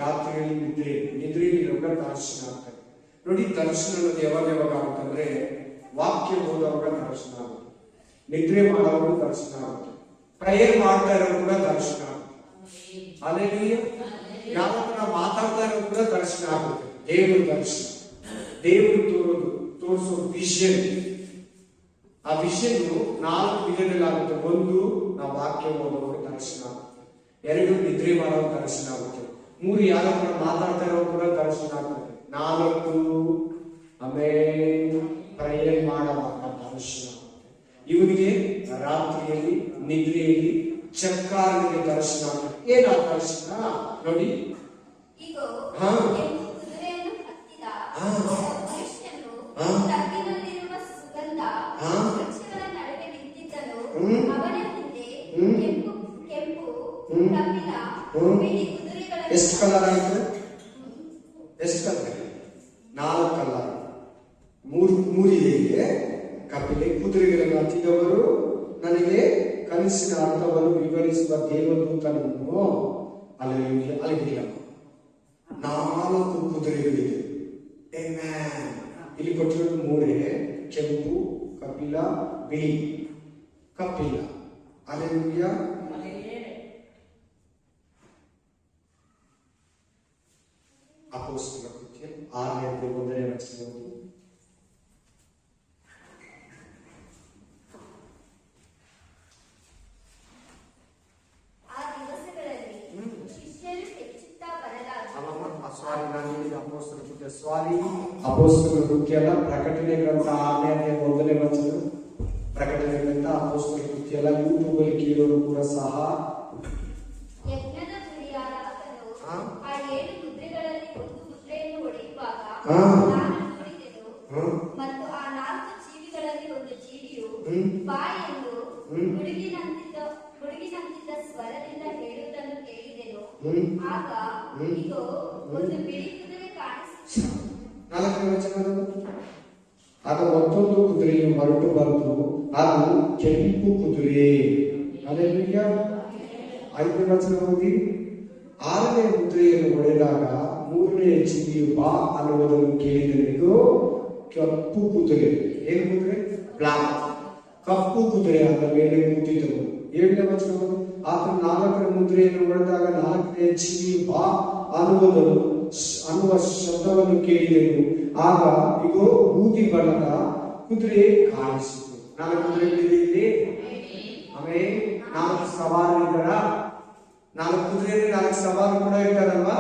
ರಾತ್ರಿಯಲ್ಲಿ ನಿದ್ರೆಯಲ್ಲಿ ದರ್ಶನ ಆಗ್ತದೆ. ನೋಡಿ, ದರ್ಶನ ಅನ್ನೋದು ಯಾವಾಗ ಆಗುತ್ತಂದ್ರೆ ವಾಕ್ಯ ಓದುವಾಗ ದರ್ಶನ ಆಗುತ್ತೆ, ನಿದ್ರೆ ಮಾಡೋವಾಗ ದರ್ಶನ ಆಗುತ್ತೆ, ಪ್ರೇಯರ್ ಮಾಡ್ತಾ ಇರೋರು ಕೂಡ ದರ್ಶನ ಆಗುತ್ತೆ. ಅಲ್ಲೆಲ್ಲೂಯ್ಯ. ಯಾವಾಗ ನಾವು ಮಾತಾಡ್ತಾ ಇರೋರು ಕೂಡ ದರ್ಶನ ಆಗುತ್ತೆ. ದೇವರು ದರ್ಶನ, ದೇವರು ತೋರಿಸೋ ವಿಷನ್. ಆ ವಿಷನ್ 4 ವಿಧದಲ್ಲಿ ಆಗುತ್ತೆ. 1 ನಾವು ವಾಕ್ಯ ಓದೋವಾಗ ದರ್ಶನ ಆಗುತ್ತೆ. 2 ನಿದ್ರೆ ಮಾಡೋವಾಗ ದರ್ಶನ ಆಗುತ್ತೆ. 3 ಯಾರೋ ಕೂಡ ಮಾತಾಡ್ತಾ ಇರೋರು ಕೂಡ ದರ್ಶನ ಆಗುತ್ತೆ. 4 ಆಮೇಲೆ ಪ್ರೇಯರ್ ಮಾಡುವಾಗ ದರ್ಶನ ಆಗುತ್ತೆ. ಇವನಿಗೆ ರಾತ್ರಿಯಲ್ಲಿ ನಿದ್ರೆಯಲ್ಲಿ ಚಕ್ಕಾರನಿಗೆ ದರ್ಶನ ಆಗುತ್ತೆ. ಏನ ದರ್ಶನ ನೋಡಿ. ಇಗೋ, ಹಾ. ಕೆಂಪು ಕುದುರೆಯನ್ನು ಹತ್ತಿದ ಹಾ. ಮನುಷ್ಯನು ಹಾ. ತಗ್ಗಿನಲ್ಲಿರುವ ಸುಗಂಧ ಹಾ. ವೃಕ್ಷಗಳ ನಡುವೆ ನಿಂತಿದ್ದನು. ಹ್ಮ್. ಅವನ ಹಿಂದೆ ಹ್ಮ್. ಕೆಂಪು ಕಪಿಲ ಬಿಳಿ ಕುದುರೆಗಳ ಎಷ್ಟು ಕಲರ್ ಆಯ್ತು? ಎಷ್ಟು ಕಲರ್? 4 ಕಲರ್. 3 ಇದೆ. ಕಪಿಲೆ ಕುದುರೆಗಳನ್ನು ಹತ್ತಿದವರು ನನಗೆ ಕನಸಿನ ಅರ್ಥವನ್ನು ವಿವರಿಸುವ ದೇವದೂತನನ್ನು ಅಲ್ಲಿಗಿಲ್ಲ. 4 ಕುದುರೆಗಳಿದೆ. ಇಲ್ಲಿ ಕೊಟ್ಟಿರೋದು 3: ಕೆಂಪು, ಕಪಿಲ, ಬಿಳಿ. ಕಪಿಲ ಅಲ್ಲೆಲ್ಲೂಯ್ಯ. ಅಪೊಸ್ತಲರ ಕೃತ್ಯ 6ನೇ ಅಧ್ಯಾಯ 1ನೇ ವಚನ. ಆ ದಿವಸಗಳಲ್ಲಿ ಶಿಷ್ಯರು ಹೆಚ್ಚುತ್ತಾ ಬರಲಾಗಿ ಅಪೊಸ್ತಲರ ಕೃತ್ಯ ಅಲ್ಲ, ಪ್ರಕಟಣೆ ಗ್ರಂಥ 6ನೇ ಅಧ್ಯಾಯ 1ನೇ ವಚನ. ಪ್ರಕಟಣೆ ಗ್ರಂಥ, ಅಪೊಸ್ತಲರ ಕೃತ್ಯ ಅಲ್ಲ. ಯೂಟ್ಯೂಬ್ ಅಲ್ಲಿ ಕೇಳೋರು ಕೂಡ ಸಹ ಯಜ್ಞದ ಕುರಿಯಾದ ಆತನು ಆ 7 ಮುದ್ರೆಗಳಲ್ಲಿ ಒಂದು ಮುದ್ರೆಯನ್ನು ಒಡೆಯುವಾಗ ಹಾ. ನಾನು ನೋಡಿದೆನು. ಮತ್ತು ಆ 4 ಜೀವಿಗಳಲ್ಲಿ ಒಂದು ಜೀವಿಯು ಬಾಯೆಂದು ಗುಡುಗಿನಂತಿದ್ದ ಸ್ವರದಿಂದ ಹೇಳುವುದನ್ನು ಕೇಳಿದೆನು. ಆಗ ಇಗೋ, ಒಂದು ಬಿಳಿ ಕುದುರೆ ಕಾಣಿಸಿತು. 4ನೇ ವಚನ. ಆಗ ಮತ್ತೊಂದು ಕುದುರೆಯು ಹೊರಟು ಬಂತು, ಅದು ಕೆಂಪು ಕುದುರೆ. ಅಲ್ಲೆಲ್ಲೂಯ್ಯ. 5ನೇ ವಚನ ಓದಿ. 6ನೇ ಮುದ್ರೆಯನ್ನು ಹೊಡೆದಾಗ 3ನೇ ಜೀವಿಯು ಬಾ ಅನ್ನುವುದನ್ನು ಕೇಳಿದನಿಗೂ ಕಪ್ಪು ಕುದುರೆ. ಏನು ಕುದುರೆ? ಬ್ಲಾಕ್. ಕಪ್ಪು ಕುದುರೆ ಅದರ ಮೇಲೆ ಕೂತಿದ್ದವು. 7ನೇ ವಚನ. ಆತನು 4ನೇ ಮುದ್ರೆಯನ್ನು ಹೊಡೆದಾಗ 4ನೇ ಜೀವಿಯು ಬಾ ಅನ್ನುವ ಶಬ್ದವನ್ನು ಕೇಳಿದೆನು. ಆಗ ಇಗೋ, ಬೂದಿ ಬಣ್ಣದ ಕುದುರೆ ಕಾಣಿಸಿತು. 4 ಕುದುರೆಗಳಿದೆ ಇಲ್ಲಿ. ಆಮೇಲೆ 4 ಸವಾರರಿದ್ದಾರ. 4 ಕುದುರೆ, 4 ಸವಾರರು ಕೂಡ ಇದ್ದಾರಲ್ವಾ?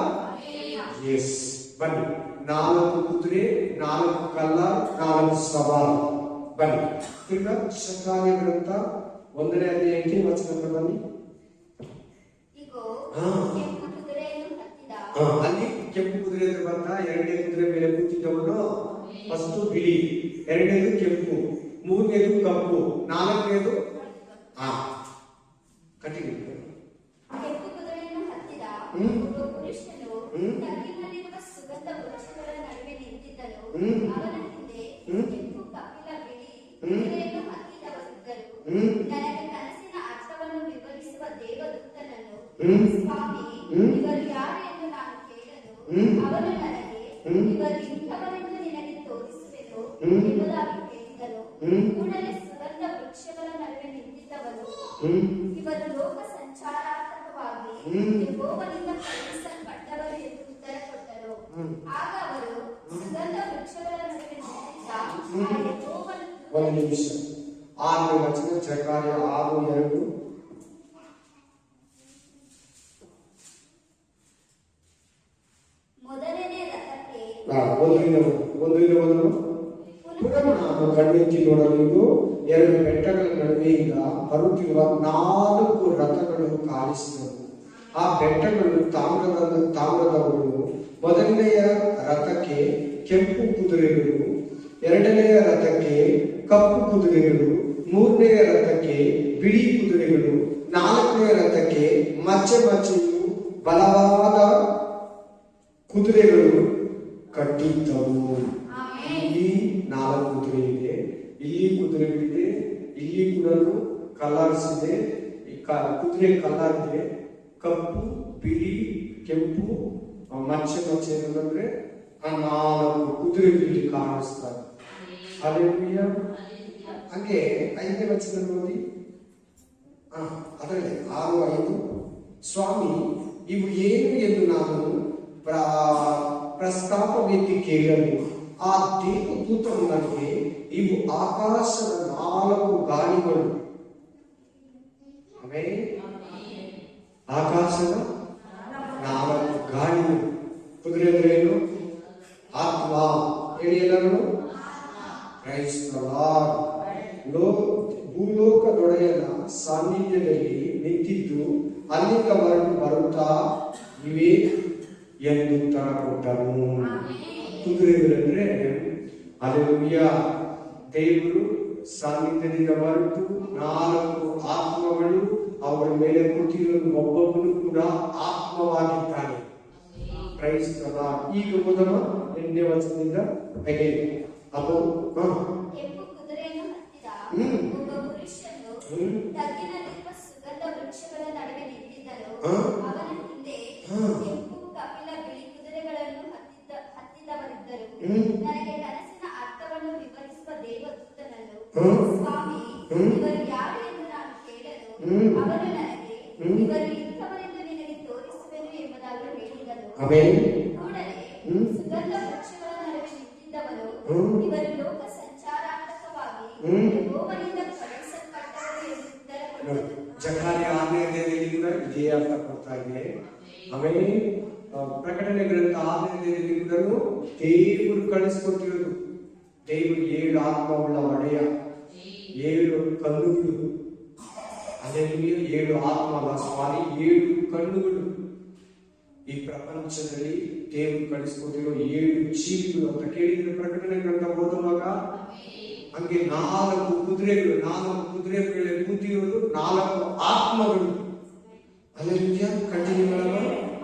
ಎಸ್. ಬನ್ನಿ, 4 ಕುದುರೆ, 4 ಕಲ್ಲರ್, 4 ಸವಾರ. ಬನ್ನಿ ಈಗ ಶಕಾರ್ಯ ಗ್ರಂಥ 1ನೇ ಅಧ್ಯಾಯಕ್ಕೆ ವಚನಕ್ಕೆ ಬನ್ನಿ. ಇಗೋ, ಹಾ. ಕೆಂಪು ಕುದುರೆಯನ್ನು ಹತ್ತಿದ ಅಲ್ಲಿ ಕೆಂಪು ಕುದುರೆ ಬಂದ. 2ನೇ ಕುದುರೆ ಮೇಲೆ ಕೂತಿದ್ದವನು ಫಸ್ಟ್ ಬಿಳಿ, 2ನೇದು ಕೆಂಪು, 3ನೇದು ಕಪ್ಪು, 4ನೇದು ಕಂಟಿನ್ಯೂ. ಕೆಂಪು ಕುದುರೆಯನ್ನು ಹತ್ತಿದ ಒಬ್ಬ ಪುರುಷನು ತಗ್ಗಿನಲ್ಲಿರುವ ಸುಗಂಧ ವೃಕ್ಷಗಳ ನಡುವೆ ನಿಂತಿದ್ದನು. ಅವನ ಹಿಂದೆ ಕೆಂಪು ಕಪಿಲ ಬಿಳಿ ಕುದುರೆಯನ್ನು ಹತ್ತಿದವರಿದ್ದರು. ನನಗೆ ಕನಸಿನ ಅರ್ಥವನ್ನು ವಿವರಿಸುವ ದೇವದೂತನನ್ನು, ಸ್ವಾಮಿ, ಇವರು ಯಾರು ಎಂದು ನಾನು ಕೇಳಲು, ಅವನು ನನಗೆ, ಇವರು ಇಂಥವರೆಂದು ನಿನಗೆ ತೋರಿಸುವೆನು ಎಂಬುದಾಗಿ ಹೇಳಿದನು. ಕೂಡಲೇ ಸುಗಂಧ ವೃಕ್ಷಗಳ ನಡುವೆ ನಿಂತಿದ್ದವನು, ಇವರು ಲೋಕ ಸಂಚಾರಾರ್ಥಕವಾಗಿ ಯೆಹೋವನಿಂದ ಕಳುಹಿಸಲ್ಪಟ್ಟವರು ಎಂದು ಆಗ ಅವರು ಸುಗಂಧ ವೃಕ್ಷಗಳ ನಡುವೆ ನಿಂತಿದ್ದ ಆ ಯೆಹೋವನ ಒಂದು ನಿಮಿಷ. 6ನೇ ವಚನ, ಜಕರ್ಯ 6:2. ಮೊದಲನೇ ರಥಕ್ಕೆ ಒಂದರಿಂದ ಪುನಃ ನಾನು ಕಣ್ಣೆತ್ತಿ ನೋಡಲು 2 ಬೆಟ್ಟಗಳ ನಡುವೆಯಿಂದ ಬರುತ್ತಿರುವ 4 ರಥಗಳು ಕಾಣಿಸಿದವು. ಆ ಬೆಟ್ಟಗಳು ತಾಮ್ರದವುಗಳು. ಮೊದಲನೆಯ ರಥಕ್ಕೆ ಕೆಂಪು ಕುದುರೆಗಳು, 2ನೆಯ ರಥಕ್ಕೆ ಕಪ್ಪು ಕುದುರೆಗಳು, 3ನೆಯ ರಥಕ್ಕೆ ಬಿಳಿ ಕುದುರೆಗಳು, 4ನೆಯ ರಥಕ್ಕೆ ಮಚ್ಚೆಯು ಬಲವಾದ ಕುದುರೆಗಳು ಕಟ್ಟಿದ್ದವು. ಇಲ್ಲಿ 4 ಕುದುರೆ ಇದೆ, ಇಲ್ಲಿ ಕುದುರೆಗಳಿದೆ, ಇಲ್ಲಿ ಕೂಡ ಕಲರ್ಸ್ ಇದೆ. ಈ ಕುದುರೆ ಕಲರ್ ಇದೆ, ಕಪ್ಪು, ಬಿಳಿ, ಕೆಂಪು, ಮಚ್ಚೆ ಏನಂದ್ರೆ ಆ 4 ಕುದುರೆಗಳಲ್ಲಿ ಕಾಣಿಸ್ತಾರೆ. ಹಲ್ಲೆಲೂಯಾ. ಹಾಗೆ 5ನೇ ವಚನ ನೋಡಿ, ಅದರಲ್ಲಿ 6:5. ಸ್ವಾಮಿ, ಇವು ಏನು ಎಂದು ನಾನು ಪ್ರಸ್ತಾಪವೇದಿ ಕೇಳಲು ಆ ದೇವದೂತನು ನನಗೆ, ಇವು ಆಕಾಶದ 4 ಗಾಳಿಗಳು. ಆಮೇಲೆ ಆಕಾಶದ 4 ಗಾಳಿಗಳು. ಕುದುರೆ ಅಂದ್ರೆ ಏನು? ಆತ್ಮ. ಹೇಳಿ ಎಲ್ಲರೂ, ಭೂಲೋಕದೊಡೆಯನ ಸಾನ್ನಿಧ್ಯದಲ್ಲಿ ನಿಂತಿದ್ದು ಅಲ್ಲಿಂದ ಬರುತ್ತಾ ಇವೆ ಎಂದು ಉತ್ತರ ಕೊಟ್ಟನು. ಕುದುರೆಗಳಂದ್ರೆ ಹಲ್ಲೆಲೂಯಾ, ದೇವರು ಸಾನ್ನಿಧ್ಯದಿಂದ ಹೊರಟು 4 ಆತ್ಮಗಳು ಅವರ ಮೇಲೆ ಕೂತಿರೋದು. ಒಬ್ಬೊಬ್ಬನು ಕೂಡ ಆತ್ಮವಾಗಿದ್ದಾನೆ. Price the lord. ಈಗ ಮೊದಲ 8ನೇ ವಚನದಿಂದ ಹಾಗೆ ಅದು ಕೆಂಪು ಕುದುರೆಯನ್ನು ಹತ್ತಿದ ಒಬ್ಬ ಪುರುಷನು ತಗ್ಗಿನಲ್ಲಿರುವ ಸುಗಂಧ ವೃಕ್ಷಗಳ ನಡುವೆ ನಿಂತಿದ್ದನು. ಅವನ ಹಿಂದೆ ಕೆಂಪು, ಕಪಿಲ, ಬಿಳಿ ಕುದುರೆಗಳನ್ನು ಹತ್ತಿದವರಿದ್ದರು. ನನಗೆ ಕನಸಿನ ಅರ್ಥವನ್ನು ವಿವರಿಸುವ ದೇವದೂತನನ್ನು, ಸ್ವಾಮಿ, ಇವರು ಯಾರು ಎಂದು ನಾನು ಕೇಳಲು, ಅವನು ನನಗೆ, ಇವರು ಇಂಥವರೆಂದು ನಿನಗೆ ತೋರಿಸುವೆನು ಎಂಬುದಾಗಿ ಹೇಳಿದನು. ಕೂಡಲೇ ಸುಗಂಧ ವೃಕ್ಷಗಳ ನಡುವೆ ನಿಂತಿದ್ದವನು, ಇವರು ಲೋಕ ಸಂಚಾರಾರ್ಥಕವಾಗಿ ಯೆಹೋವನಿಂದ ಕಳುಹಿಸಲ್ಪಟ್ಟವರು ಎಂದು ಉತ್ತರ ಕೊಟ್ಟನು. ಜಕರ್ಯ 6ನೇದಿಂದ ಇದೇ ಅರ್ಥ ಕೊಡ್ತಾ ಇದೆ. ಆಮೇಲೆ ಪ್ರಕಟಣೆ ಗ್ರಂಥ 6ನೇದಿಂದಲೂ ದೇವರು ಕಳಿಸ್ಕೊಟ್ಟಿರೋದು. ದೇವರು 7 ಆತ್ಮವುಳ್ಳ ಒಡೆಯ, 7 ಕಣ್ಣುಗಳು. ಅದರಲ್ಲಿ 7 ಆತ್ಮಗಳ ಸ್ವಾಮಿ, 7 ಕಣ್ಣುಗಳು. ಈ ಪ್ರಪಂಚದಲ್ಲಿ ದೇವರು ಕಳಿಸ್ಕೊಟ್ಟಿರೋ 7 ಜೀವಿಗಳು ಅಂತ ಕೇಳಿದ್ರೆ ಪ್ರಕಟಣೆ ಗ್ರಂಥ ಓದುವಾಗ, ಹಂಗೆ 4 ಕುದುರೆಗಳು, 4 ಕುದುರೆ ಮೇಲೆ ಕೂತಿರೋದು 4 ಆತ್ಮಗಳು. ಹಲ್ಲೆಲೂಯಾ. ಕಂಟಿನ್ಯೂ ಮಾಡೋಣ.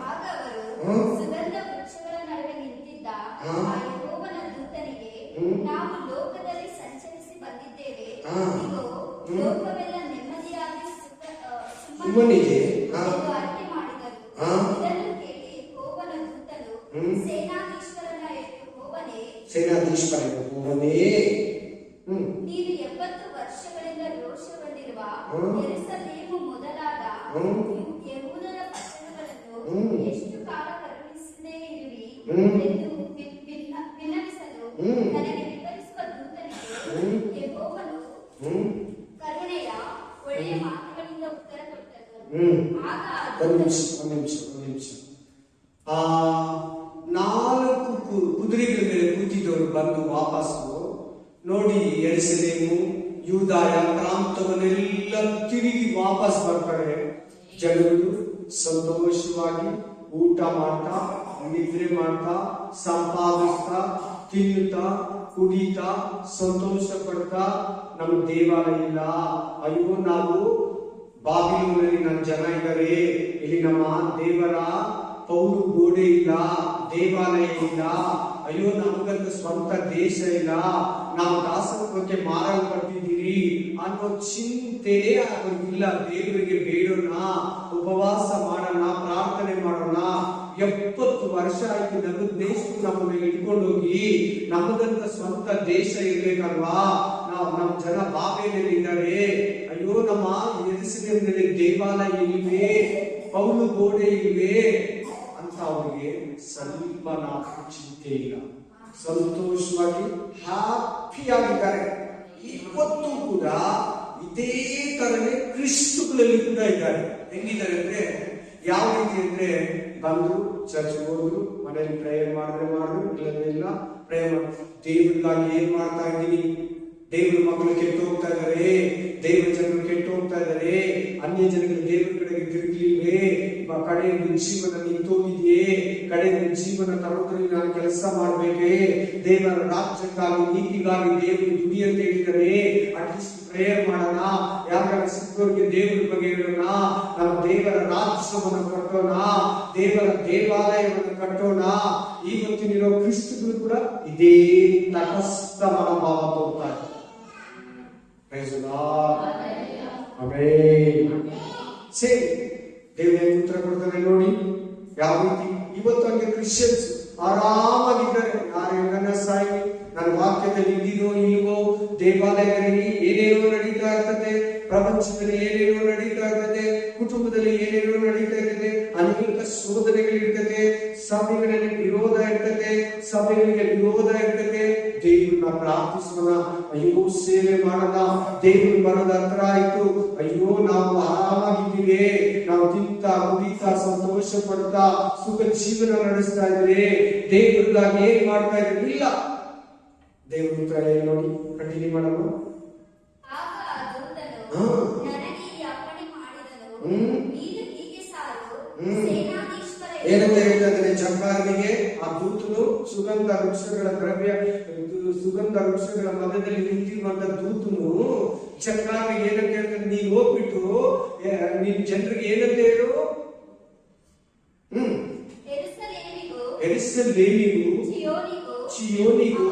ಆಗ ಅವರು ಸುಗಂಧ ವೃಕ್ಷಗಳ ನಡುವೆ ನಿಂತಿದ್ದ ಆ ಯೆಹೋವನ ದೂತನಿಗೆ, ನಾವು ಲೋಕದಲ್ಲಿ ಸಂಚರಿಸಿ ಬಂದಿದ್ದೇವೆ. ಇಗೋ, ಲೋಕವೆಲ್ಲ ನೆಮ್ಮದಿಯಾಗಿ ಸುಮ್ಮನಿದೆ ಎಂದು ಅರಿಕೆ ಮಾಡಿದರು. ಇದನ್ನು ಕೇಳಿ ಯೆಹೋವನ ದೂತನು, ಸೇನಾಧೀಶ್ವರನ ಯೆಹೋವನೇ, ನೀನು 70 ವರ್ಷಗಳಿಂದ ರೋಷಗೊಂಡಿರುವ ಯೆರೂಸಲೇಮು ಮೊದಲಾದ ಯೆಹೂದದ ಪಟ್ಟಣಗಳನ್ನು ಎಷ್ಟು ಕಾಲ ಕರುಣಿಸದೇ ಇರುವಿ ಎಂದು ವಿನ್ನವಿಸಲು ನನಗೆ ವಿವರಿಸುವ ದೂತನಿಗೆ ಯೆಹೋವನು ಕರುಣೆಯ ಒಳ್ಳೆಯ ಮಾತುಗಳಿಂದ ಉತ್ತರ ಕೊಟ್ಟನು. ಆಗ ಒಂದು ನಿಮಿಷ. ಆ 4 ಕುದುರೆಗಳ ಮೇಲೆ ಕೂತಿದ್ದವರು ಬಂದು ವಾಪಸ್ಸು ನೋಡಿ, ಯೆರೂಸಲೇಮು, ಯೂದಾಯ ಪ್ರಾಂತವನ್ನೆಲ್ಲ ತಿರುಗಿ ವಾಪಸ್ ಬರ್ತಾರೆ. ಜನರು ಸಂತೋಷವಾಗಿ ಊಟ ಮಾಡ್ತಾ, ನಿದ್ರೆ ಮಾಡ್ತಾ, ಸಂಪಾದಿಸ್ತಾ, ತಿನ್ನುತ್ತಾ, ಕುಡಿತಾ, ಸಂತೋಷ ಪಡ್ತಾ, ನಮ್ಮ ದೇವಾಲಯ ಇಲ್ಲ, ಅಯ್ಯೋ ನಾವು ಬಾಬಿಲೋನಲ್ಲಿ ನನ್ನ ಜನ ಇದ್ದಾರೆ, ಇಲ್ಲಿ ನಮ್ಮ ದೇವರ ಪೌರು ಗೋಡೆ ಇಲ್ಲ, ದೇವಾಲಯ ಇಲ್ಲ, ಅಯ್ಯೋ ನಮಗಂತ ಸ್ವಂತ ದೇಶ ಇಲ್ಲ, ನಾವು ದಾಸತ್ವಕ್ಕೆ ಮಾರಲ್ಪಟ್ಟಿದ್ದೀರಿ ಅನ್ನೋ ಚಿಂತೆ ಅವ್ರಿಗಿಲ್ಲ. ದೇವರಿಗೆ ಬೇಡೋಣ, ಉಪವಾಸ ಮಾಡೋಣ, ಪ್ರಾರ್ಥನೆ ಮಾಡೋಣ. 70 ವರ್ಷ ಆಯ್ತು ನಮ್ಮ ದೇಶ ನಮ್ಮನ್ನ ಇಟ್ಕೊಂಡು ಹೋಗಿ, ನಮಗಂತ ಸ್ವಂತ ದೇಶ ಇರ್ಬೇಕಲ್ವಾ? ನಮ್ಮ ಜನ ಬಾಬೆಯಲ್ಲಿ ಇದ್ದಾರೆ, ಅಯ್ಯೋ ನಮ್ಮ ಯೆರೂಸಲೇಮಿನಲ್ಲಿ ದೇವಾಲಯ ಇಲ್ವೇ, ಪೌರು ಗೋಡೆ ಇಲ್ವೇ ಅಂತ ಅವರಿಗೆ ಸ್ವಲ್ಪ ನಾಲ್ಕು ಚಿಂತೆ ಇಲ್ಲ, ಸಂತೋಷವಾಗಿ ಹ್ಯಾಪಿಯಾಗಿದ್ದಾರೆ. ಇವತ್ತು ಕೂಡ ಇದೇ ತರನೇ ಕ್ರಿಸ್ತುಗಳಲ್ಲಿ ಕೂಡ ಇದ್ದಾರೆ. ಹೆಂಗಿದ್ದಾರೆ ಅಂದ್ರೆ ಯಾವ ರೀತಿ ಅಂದ್ರೆ ಬಂದು ಚರ್ಚ್ ಹೋದ್ರು, ಮನೇಲಿ ಪ್ರೇಯರ್ ಮಾಡಿದ್ರು, ಇಲ್ಲದಿಲ್ಲ ಪ್ರೇಯರ್ ದೇವರಿಗಾಗಿ ಏನ್ ಮಾಡ್ತಾ ಇದ್ದೀನಿ, ದೇವರ ಮಕ್ಕಳು ಕೆಟ್ಟು ಹೋಗ್ತಾ ಇದ್ದಾರೆ, ದೇವರ ಜನರು ಕೆಟ್ಟು ಹೋಗ್ತಾ ಇದ್ದಾರೆ, ಅನ್ಯ ಜನಗಳು ದೇವರ ಕಡೆಗೆ ತಿರುಗಿಲ್ವೇ, ಕಡೆ ಜೀವನ ನಿಂತೋಗಿದೆಯೇ, ಕಡೆ ಜೀವನ ತರೋದ್ರಲ್ಲಿ ನಾನು ಕೆಲಸ ಮಾಡ್ಬೇಕೇ, ದೇವರ ರಾಜ್ಯಕ್ಕಾಗಿ ನೀತಿಗಾಗಿ ದೇವರು ದುಡಿ ಅಂತ ಹೇಳಿದರೆ ಅಟ್ಲೀಸ್ಟ್ ಪ್ರೇಯರ್ ಮಾಡೋಣ, ಯಾರು ಸಿಕ್ಕವರಿಗೆ ದೇವರ ಬಗ್ಗೆ ಹೇಳೋಣ, ನಮ್ಮ ದೇವರ ರಾಜ್ಯವನ್ನು ಕಟ್ಟೋಣ, ದೇವರ ದೇವಾಲಯವನ್ನು ಕಟ್ಟೋಣ. ಇವತ್ತಿನಿರೋ ಕ್ರಿಸ್ತರು ಕೂಡ ಇದೇ ತಟಸ್ಥ ಮನೋಭಾವ ತೋರ್ತಾ ಇದ್ದಾರೆ. ಸರಿ, ದೇವರ ಉತ್ತರ ಕೊಡ್ತಾರೆ ನೋಡಿ ಯಾವ ರೀತಿ. ಇವತ್ತು ಹಂಗೆ ಕ್ರಿಶ್ಚಿಯನ್ಸ್ ಆರಾಮಾಗಿದ್ದಾರೆ. ಯಾರು ಸಾಯಿ ನನ್ನ ವಾಕ್ಯದಲ್ಲಿ ಇದ್ದಿದೋ ಇಲ್ವೋ, ದೇವಾಲಯದಲ್ಲಿ ಏನೇನೋ ನಡೀತಾ ಇರ್ತದೆ, ಪ್ರಪಂಚದಲ್ಲಿ ಏನೇನೋ ನಡೀತಾ ಇರ್ತದೆ, ಕುಟುಂಬದಲ್ಲಿ ಏನೇನೋ ನಡೀತಾ ಇರ್ತದೆ, ಅನೇಕ ಶೋಧನೆಗಳಿರ್ತದೆ, ಸಭೆಗಳಲ್ಲಿ ವಿರೋಧ ಇರ್ತದೆ, ಸಭೆಗಳಿಗೆ ವಿರೋಧ ಇರ್ತದೆ. ದೇವ್ರನ್ನ ಪ್ರಾರ್ಥಿಸೋಣ, ಅಯ್ಯೋ ಸೇವೆ ಮಾಡೋಣ, ದೇವ್ರ ಬರೋದ ಹತ್ರ ಆಯ್ತು, ಅಯ್ಯೋ ನಾವು ಆರಾಮಾಗಿದ್ದೀವಿ, ನಾವು ತಿಂತ ಕುಡಿತಾ ಸಂತೋಷ ಪಡ್ತಾ ಸುಖ ಜೀವನ ನಡೆಸ್ತಾ ಇದ್ರೆ ದೇವ್ರಿಗಾಗಿ ಏನ್ ಮಾಡ್ತಾ ಇದ್ರೆ ಇಲ್ಲ. ದೇವ್ರ ಉತ್ತರ ನೋಡಿ, ಕಂಟಿನ್ಯೂ ಮಾಡೋಣ. ಏನಂತ ಹೇಳ್ತಾ ಇದ್ದಾನೆ ಚಕ್ರಾರ್ನಿಗೆ? ಆ ದೂತನು ಸುಗಂಧ ವೃಕ್ಷಗಳ ಸುಗಂಧ ವೃಕ್ಷಗಳ ಮಧ್ಯದಲ್ಲಿ ನಿಂತಿರುವಂತ ದೂತನು ಚಕ್ರಾರ್ನಿಗೆ ಏನಂತ ಹೇಳ್ತಾನೆ? ನೀನ್ ಹೋಗ್ಬಿಟ್ಟು ನಿನ್ ಜನರಿಗೆ ಏನಂತ ಹೇಳು, ಯೆರೂಸಲೇಮಿಗೂ ಚೀಯೋನಿಗೂ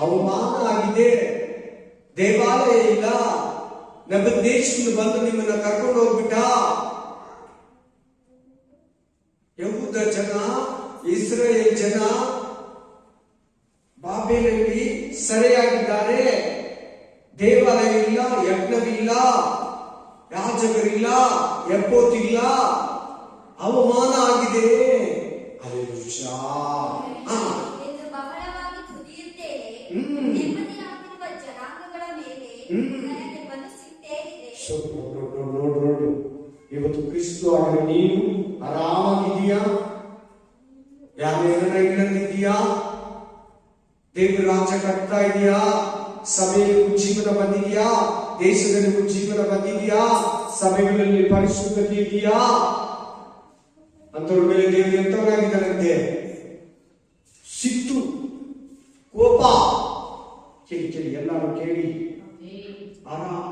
ಅವಮಾನ ಆಗಿದೆ, ದೇವಾಲಯ ಇಲ್ಲ, ನೆಬೂಕದ್ನೆಚ್ಚರನು ಬಂದು ನಿಮ್ಮನ್ನ ಕರ್ಕೊಂಡು ಹೋಗ್ಬಿಟ್ಟ. ಯಹೂದ ಜನ, ಇಸ್ರಾಯೇಲ್ ಜನ ಬಾಬೆಲಲ್ಲಿ ಸೆರೆಯಾಗಿದ್ದಾರೆ. ದೇವಾಲಯ ಇಲ್ಲ, ಯಜ್ಞವಿಲ್ಲ, ಯಾಜಕರಿಲ್ಲ, ಎಪ್ಪೋತಿಲ್ಲ, ಅವಮಾನ ಆಗಿದೆ. ನೋಡು, ಇವತ್ತು ಕ್ರಿಸ್ತು ಆಗ ನೀನು ಆರಾಮಾಗಿದೀಯಾ? ಯಾರೇನ ಇಲ್ಲದಿದೀಯಾ? ದೇವರ ರಾಜ್ಯ ಕಟ್ತಾ ಇದೆಯಾ? ಸಭೆಯಲ್ಲಿ ಜೀವನ ಬಂದಿದೆಯಾ? ದೇಶದಲ್ಲಿ ಜೀವನ ಬಂದಿದೆಯಾ? ಸಭೆಗಳಲ್ಲಿ ಪರಿಶುದ್ಧತೆ ಇದೆಯಾ? ಅಂತವ್ರ ಮೇಲೆ ದೇವರು ಎಂತವರಾಗಿದ್ದಾರಂತೆ? ಸಿಟ್ಟು, ಕೋಪ. ಕೇಳಿ ಎಲ್ಲರೂ ಕೇಳಿ.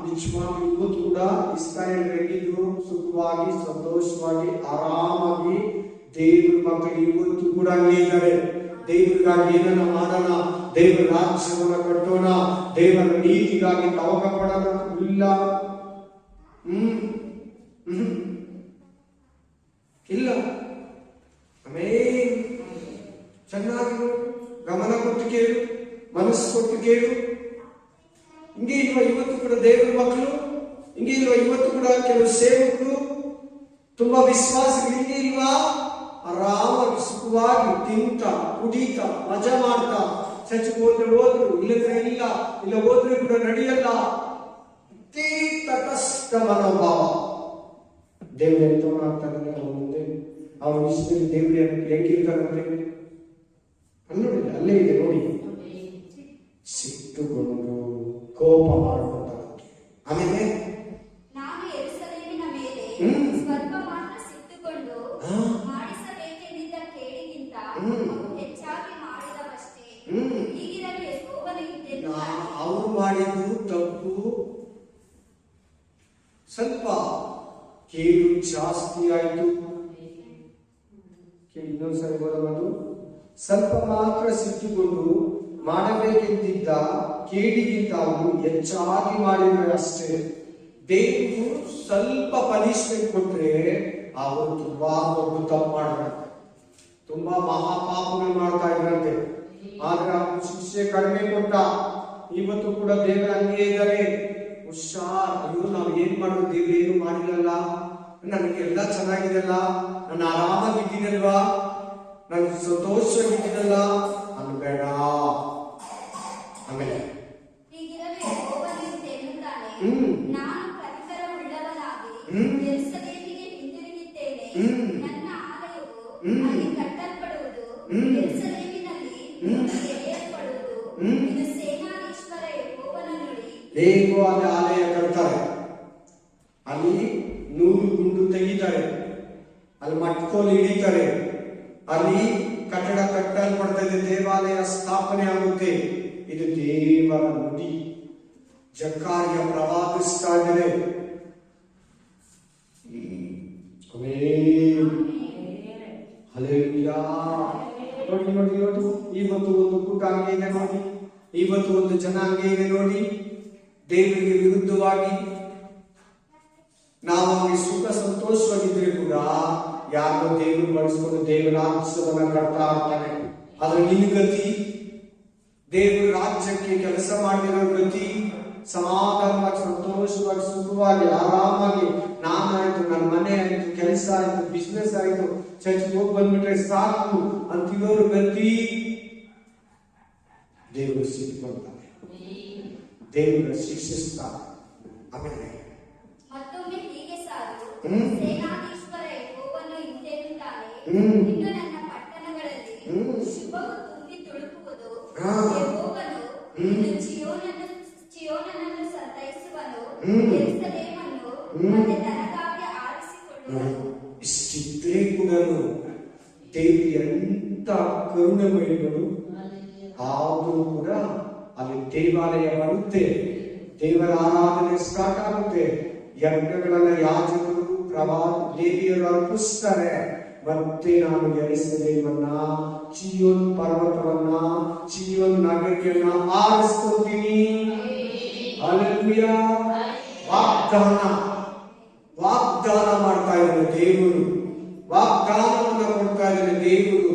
ನಿಜವಾಗಿ ಇವತ್ತು ಕೂಡ ಇಸ್ರಾಯೇಲ್ ಹೇಗಿದ್ರು ಸುಖವಾಗಿ ಸಂತೋಷವಾಗಿ ಆರಾಮಾಗಿ ದೇವ್ರ ಮಕ್ಕಳು ಇವತ್ತು ಕೂಡ ಹಂಗೆ ಇದ್ದಾರೆ. ದೇವರಿಗಾಗಿ ಏನನ್ನ ಮಾಡೋಣ, ದೇವರ ರಾಜ್ಯವನ್ನ ಕಟ್ಟೋಣ, ದೇವರ ನೀತಿಗಾಗಿ ತವಕ ಪಡೋಣ ಇಲ್ಲ. ಇಲ್ಲ. ಆಮೇಲೆ ಚೆನ್ನಾಗಿ ಗಮನ ಕೊಟ್ಟು ಕೇಳು, ಮನಸ್ಸು ಕೊಟ್ಟು ಕೇಳು. ಹಿಂಗೆ ಇಲ್ವಾ ಇವತ್ತು ಕೂಡ ದೇವರ ಮಕ್ಕಳು? ಹಿಂಗೆ ಇಲ್ವಾ ಇವತ್ತು ಕೂಡ ಕೆಲವು ಸೇವಕರು, ತುಂಬಾ ವಿಶ್ವಾಸಗಳು ಹಿಂಗೆ ಇಲ್ವಾ? ಆರಾಮಾಗಿ ಸುಖವಾಗಿ ತಿಂತ ಕುಡಿತ ಮಜಾ ಮಾಡ್ತಾ, ಚರ್ಚೆಗೆ ಹೋದ್ರು, ಇಲ್ಲದ್ರೆ ಇಲ್ಲ ಹೋದ್ರೆ ಕೂಡ ನಡೆಯಲ್ಲ. ಅತಿ ತಟಸ್ಥ ಮನೋಭಾವ. ದೇವ್ರ ಎಂತ ಆಗ್ತಾನೆ ಅವನ ಮುಂದೆ, ಅವನ ವಿಷಯದಲ್ಲಿ ದೇವ್ರ ಹೆಂಗಿರ್ತಾರಂದ್ರೆ ಅನ್ನೋದಿಲ್ಲ, ಅಲ್ಲೇ ಇದೆ ನೋಡಿ. ಸಿಟ್ಟುಕೊಂಡು ಕೋಪ ಮಾಡಿಕೊಂಡ. ಆಮೇಲೆ ನಾನು ಯೆರೂಸಲೇಮಿನ ಮೇಲೆ ಸ್ವಲ್ಪ ಮಾತ್ರ ಸಿಟ್ಟುಕೊಂಡು ಮಾಡಿಸಬೇಕೆಂದಿದ್ದ ಕೇಡಿಗಿಂತ ಹೆಚ್ಚಾಗಿ ಮಾಡಿದವಷ್ಟೇ. ಹೀಗಿರಲು ಯೆಹೋವನಿಗೆ ಅವರು ಮಾಡಿದ್ದು ತಪ್ಪು, ಸ್ವಲ್ಪ ಕೇಡು ಜಾಸ್ತಿ ಆಯಿತು. ಇನ್ನೊಂದ್ಸರಿ ಬರೋದು, ಸ್ವಲ್ಪ ಮಾತ್ರ ಸಿಟ್ಟುಕೊಂಡು ಮಾಡಬೇಕೆಂದಿದ್ದ ಕೇಡಿಗಿಂತ ಅವರು ಹೆಚ್ಚಾಗಿ ಮಾಡಿದ್ರೆ ಅಷ್ಟೇ. ದೇವರು ಸ್ವಲ್ಪ ಪನಿಷ್ಮೆಂಟ್ ಕೊಟ್ರೆ ಅವರು ತುಂಬಾ ದೊಡ್ಡ ತಪ್ಪು ಮಾಡಿದ್ರೆ, ತುಂಬಾ ಮಹಾಪಾಪಗಳು ಮಾಡ್ತಾ ಇದ್ರಂತೆ. ಆದ್ರೆ ಅವ್ರು ಶಿಕ್ಷೆ ಕಡಿಮೆ ಕೊಟ್ಟ. ಇವತ್ತು ಕೂಡ ದೇವರ ಹಂಗೆ ಇದ್ದಾರೆ. ಹುಷಾರ್, ಅಯ್ಯೋ ನಾವು ಏನ್ ಮಾಡೋದು, ದೇವ್ರು ಏನು ಮಾಡಿಲ್ಲಲ್ಲ, ನನಗೆಲ್ಲ ಚೆನ್ನಾಗಿದೆಲ್ಲ, ನಾನು ಆರಾಮಾಗಿದ್ದೀನಲ್ವಾ, ನಾನು ಸಂತೋಷವಾಗಿದ್ದೀನಲ್ಲ ಅನ್ಬೇಡ. ಆಮೇಲೆ ಹೀಗಿರಲು ಯೆಹೋವನು ಇಂತೆನ್ನುತ್ತಾನೆ, ನಾನು ಕನಿಕರವುಳ್ಳವನಾಗಿ ಯೆರೂಸಲೇಮಿಗೆ ಹಿಂದಿರುಗಿದ್ದೇನೆ. ನನ್ನ ಆಲಯವು ಅಲ್ಲಿ ಕಟ್ಟಲ್ಪಡುವುದು, ಯೆರೂಸಲೇಮಿನಲ್ಲಿ ತೆರೆಯಲ್ಪಡುವುದು. ಇದು ಸೇನಾಧೀಶ್ವರ ಯೆಹೋವನ ನುಡಿ. ಹೇಗೋ ಅಲ್ಲಿ ಆಲಯ ಕಟ್ತಾರೆ, ಅಲ್ಲಿ 100 ಗುಂಡು ತೆಗಿತಾರೆ, ಅಲ್ಲಿ ಮಟ್ಕೋಲು ಹಿಡಿತಾರೆ, ಅಲ್ಲಿ ಕಟ್ಟಡ ಕಟ್ಟಲ್ಪಡ್ತದೆ, ದೇವಾಲಯ ಸ್ಥಾಪನೆ ಆಗುತ್ತೆ. ಇದು ದೇವರ ನುಡಿ. ಜಕಾರ್ಯ ಪ್ರವಾದಿಸ್ತಾ ಇದ್ದಾರೆ. ಹಲ್ಲೆಲೂಯಾ. ನೋಡಿ ನೋಡಿ ನೋಡಿ, ಇವತ್ತು ಒಂದು ಕೂಟಾಂಗ ಇದೆ ನೋಡಿ, ಇವತ್ತು ಒಂದು ಜನಾಂಗ ಇದೆ ನೋಡಿ. ದೇವರಿಗೆ ವಿರುದ್ಧವಾಗಿ ನಾವು ಸುಖ ಸಂತೋಷವಾಗಿದ್ರೆ ಕೂಡ ಯಾರೋ ದೇವರು ಬಳಸ್ಕೊಂಡು ದೇವರ ರಾಜ್ಯವನ್ನ ಕಟ್ತಾ ಇರ್ತಾನೆ. ಆದ್ರೆ ನಿನ್ನ ಗತಿ, ದೇವರ ರಾಜ್ಯಕ್ಕೆ ಕೆಲಸ ಮಾಡಿರೋ ಗತಿ, ಸಮಾಧಾನವಾಗಿ ಸಂತೋಷವಾಗಿ ಸುಖವಾಗಿ ಆರಾಮಾಗಿ ನಾನಾಯ್ತು, ನನ್ನ ಮನೆ ಆಯ್ತು, ಕೆಲಸ ಆಯ್ತು, ಬಿಸ್ನೆಸ್ ಆಯ್ತು, ಚರ್ಚ್ ಹೋಗಿ ಬಂದ್ಬಿಟ್ರೆ ಸಾಕು ಅಂತಿರೋರು ಗತಿ. ದೇವರು ಸಿಕ್ಕೊಳ್ತಾನೆ, ದೇವರು ಶಿಕ್ಷಿಸ್ತಾನೆ. ಆಮೇಲೆ ಮತ್ತೊಮ್ಮೆ ಹೀಗೆ ಸಾರು, ಸೇನಾಧೀಶ್ವರ ಯೆಹೋವನು ಇಂತೆನ್ನುತ್ತಾನೆ, ಇನ್ನು ನನ್ನ ಪಟ್ಟಣಗಳಲ್ಲಿ ಶುಭವು ತುಂಬಿ ತುಳುಕುವುದು. ಯೆಹೋವನು ಇನ್ನು ಚೀಯೋನನ್ನು ಸಂತೈಸುವನು, ಯೆರೂಸಲೇಮನ್ನು ಮತ್ತೆ ತನಗಾಗಿ ಆರಿಸಿಕೊಳ್ಳುವನು. ಇಷ್ಟಿದ್ರೆ ಕೂಡ ದೇವಿ ಎಂತ ಕರುಣೆಮಯಗಳು. ಆದರೂ ಕೂಡ ಅಲ್ಲಿ ದೇವಾಲಯ ಬರುತ್ತೆ, ದೇವರ ಆರಾಧನೆ ಸ್ಟಾರ್ಟ್ ಆಗುತ್ತೆ, ಯಜ್ಞಗಳನ್ನ ಯಾಜಕರು ದೇವಿಯರು ಅರ್ಪಿಸ್ತಾರೆ. ಮತ್ತೆ ನಾನು ಯೆರೂಸಲೇಮನ್ನ, ಚೀಯೋನ್ ಪರ್ವತವನ್ನ, ಚೀಯೋನ್ ನಗರಿಯನ್ನ ಆರಿಸ್ಕೊತೀನಿ. ಹಲ್ಲೆಲೂಯಾ. ವಾಗ್ದಾನ ಮಾಡ್ತಾ ಇದ್ದಾನೆ ದೇವರು, ವಾಗ್ದಾನವನ್ನ ಕೊಡ್ತಾ ಇದ್ದಾನೆ ದೇವರು.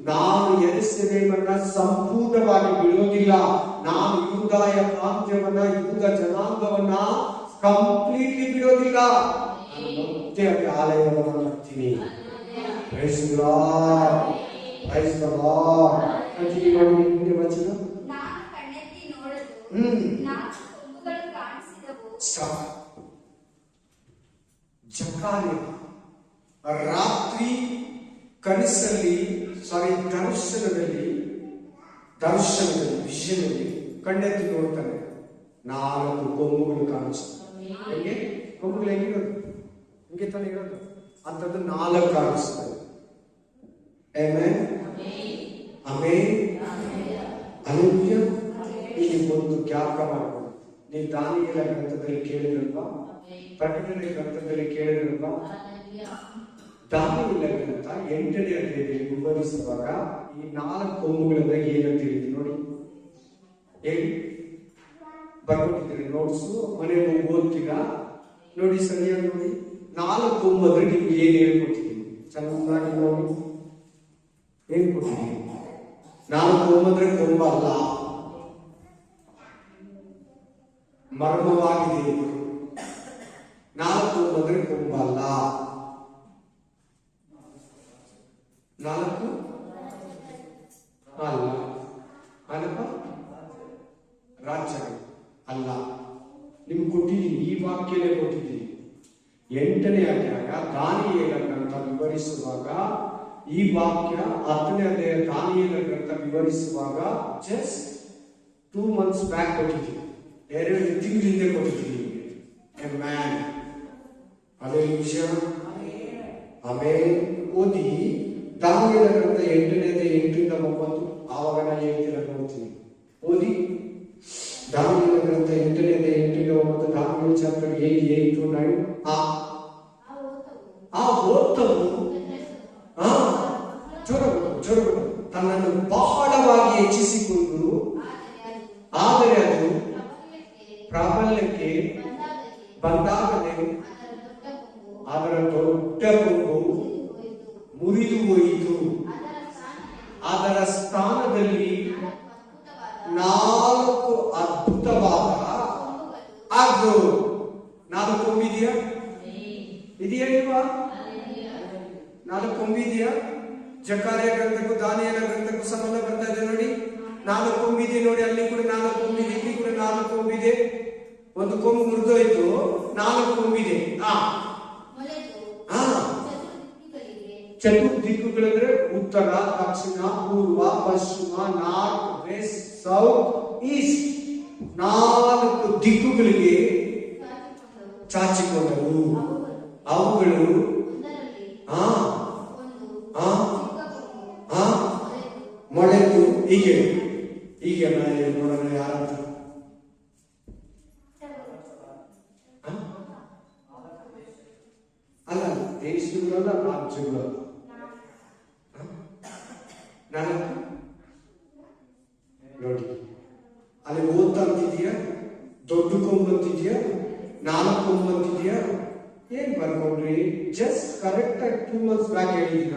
ನಾನು ಯೆರೂಸಲೇಮನ್ನ ಸಂಪೂರ್ಣವಾಗಿ ಬಿಡೋದಿಲ್ಲ, ನಾನು ಯೂದಾಯ ಪ್ರಾಂತ್ಯವನ್ನ, ಯೂದ ಜನಾಂಗವನ್ನ ಕಂಪ್ಲೀಟ್ಲಿ ಬಿಡೋದಿಲ್ಲ. ನಾನು ಮತ್ತೆ ಅಲ್ಲಿ ಆಲಯವನ್ನು ಮಾಡ್ತೀನಿ. Praise the lord, praise the lord. ಮುಂದೆ ವಚನ, ನಾನು ಕಣ್ಣೆತ್ತಿ ನೋಡಲು 4 ಕೊಂಬುಗಳು ಕಾಣಿಸಿದವು. ಜಕಾರ್ಯ ರಾತ್ರಿ ಕನಸಲ್ಲಿ, ದರ್ಶನದಲ್ಲಿ ವಿಷಯದಲ್ಲಿ ಕಣ್ಣೆತ್ತಿ ನೋಡ್ತಾನೆ, 4 ಕೊಂಬುಗಳು ಕಾಣಿಸ್ತವೆ. ಹೆಂಗೆ ಕೊಂಬುಗಳು ಹೆಂಗಿರೋದು? ಹಿಂಗೆ ತಾನೇ ಇರೋದು. ಅಂಥದ್ದು 4 ಕಾಣಿಸ್ತವೆ. Amen, amen, hallelujah. ಇಲ್ಲಿ ಒಂದು ಜ್ಞಾಪಕ ಮಾಡ್ಕೊಂಡು, ನೀವು ದಾನಿಯೇಲ ಗ್ರಂಥದಲ್ಲಿ ಕೇಳಿದ್ರಲ್ವಾ, ಪ್ರಕಟಣೆ ಗ್ರಂಥದಲ್ಲಿ ಕೇಳಿದ್ರಲ್ವಾ, ದಾನಿಯೇಲ ಗ್ರಂಥ 8ನೇ ಅಧ್ಯಾಯದಲ್ಲಿ ವಿವರಿಸುವಾಗ ಈ 4 ಕೊಂಬುಗಳಿಂದ ಏನಂತ ಹೇಳಿದ್ವಿ ನೋಡಿ, ಹೇಳಿ. ಬರ್ಕೊಟ್ಟಿದ್ದೀರಿ ನೋಟ್ಸು, ಮನೆಯಲ್ಲಿ ಓದ್ತೀರಾ ನೋಡಿ, ಸರಿಯಾಗಿ ನೋಡಿ. 4 ಕೊಂಬು ಅಂದ್ರೆ ನಿಮ್ಗೆ ಏನ್ ಹೇಳ್ಕೊಟ್ಟಿದ್ದೀನಿ, ಚೆನ್ನಾಗಿ ನೋಡಿ. ಏನ್ ಕೊಟ್ಟಿದ್ದೀನಿ? 4 ಕೊಂಬು ಅಂದ್ರೆ ಕೊಂಬಲ್ಲ, ಮರ್ಮವಾಗಿದೆ. 4 ಕೊಂಬು ಅಂದ್ರೆ ಕೊಂಬಲ್ಲ. 4 ಅಲ್ಲ, ಅಲ್ಲಪ್ಪ, ರಾಜ್ಯಗಳು ಅಲ್ಲ. ನಿಮ್ಗೆ ಕೊಟ್ಟಿದ್ದೀನಿ, ಈ ವಾಕ್ಯನೇ ಕೊಟ್ಟಿದ್ದೀನಿ. 8ನೇ ಅಧ್ಯಾಯ ದಾನಿಯೇಲ ಗ್ರಂಥ ವಿವರಿಸುವಾಗ ಈ ವಾಕ್ಯ, 10ನೇ ಅಧ್ಯಾಯ ದಾನಿಯೇಲ ಗ್ರಂಥ ವಿವರಿಸುವಾಗ ಜಸ್ಟ್ 2 months ಬ್ಯಾಕ್ ಕೊಟ್ಟಿದ್ದೀನಿ, 2 ತಿಂಗಳ ಹಿಂದೆ ಕೊಟ್ಟಿದ್ದೀನಿ. ಆಮೆನ್, ಅದೇ ವಿಷಯ. ಆಮೇಲೆ ಓದಿ ದಾನಿಯೇಲ ಗ್ರಂಥ 8ನೇ ಅಧ್ಯಾಯ 8ರಿಂದ 9. ಆವಾಗ ನಾನು ಹೇಳ್ತೀರ ನೋಡ್ತೀನಿ. ಓದಿ ದಾನಿಯೇಲ ಗ್ರಂಥ 8ನೇ ಅಧ್ಯಾಯ 8ರಿಂದ 9. ದಾನಿಯೇಲ ಚಾಪ್ಟರ್ 8 to 9. ಆ ಓತವು ಜೋರಗಳು ತನ್ನನ್ನು ಬಹಳವಾಗಿ ಹೆಚ್ಚಿಸಿಕೊಂಡು, ಆದರೆ ಅದು ಪ್ರಾಬಲ್ಯಕ್ಕೆ ಬಂದಾಗಲೇ ಅದರ ದೊಡ್ಡ ಕೊಂಬು ಮುರಿದು ಹೋಯಿತು. ಅದರ ಸ್ಥಾನದಲ್ಲಿ 4 ಅದ್ಭುತವಾದ ಅದು 4 ಕೊಂಬಿದೆಯಾ, ಇದೆಯಾ ಇಲ್ವಾ? ಜಕಾರ್ಯ ಗ್ರಂಥಕ್ಕೂ ದಾನಿಯೇಲ ಗ್ರಂಥಕ್ಕೂ ಸಂಬಂಧ ಬರ್ತಾ ಇದೆ ನೋಡಿ. 4 ಕೊಂಬಿದೆ ನೋಡಿ, ಅಲ್ಲಿ ಕೂಡ 4 ಕೊಂಬಿದೆ, ಇಲ್ಲಿ ಕೂಡ 4 ಕೊಂಬಿದೆ. ಒಂದು ಕೊಂಬು ಮುರಿದೋಯ್ತು, 4 ಕೊಂಬಿದೆ. ಚತುರ್ದಿಕ್ಕುಗಳಂದ್ರೆ ಉತ್ತರ, ದಕ್ಷಿಣ, ಪೂರ್ವ, ಪಶ್ಚಿಮ, ನಾರ್ತ್, ವೆಸ್ಟ್, ಸೌತ್, ಈಸ್ಟ್. 4 ದಿಕ್ಕುಗಳಿಗೆ ಚಾಚಿಕೊಂಡರು. ಅವುಗಳು ಮೊಳೆತು ಹೀಗೆ ಹೀಗೆ ನೋಡೋಣ ಯಾರಂತ. ಅಲ್ಲ, ದೇಶಗಳಲ್ಲ, ರಾಜ್ಯಗಳು. ನೋಡಿ, ಅಲ್ಲಿ ಓದ್ತಾ ಅಂತಿದ್ಯಾ, ದೊಡ್ಡ ಕೊಂಬು ಅಂತಿದ್ಯಾ, 4 ಕೊಂಬು ಅಂತಿದ್ಯಾ, ಏನ್ ಬರ್ಕೊಂಡ್ರಿ? ಜಸ್ಟ್ ಕರೆಕ್ಟ್ ಆಗಿ 2 months ಬ್ಯಾಕ್ ಹೇಳಿದ್ದೀನ.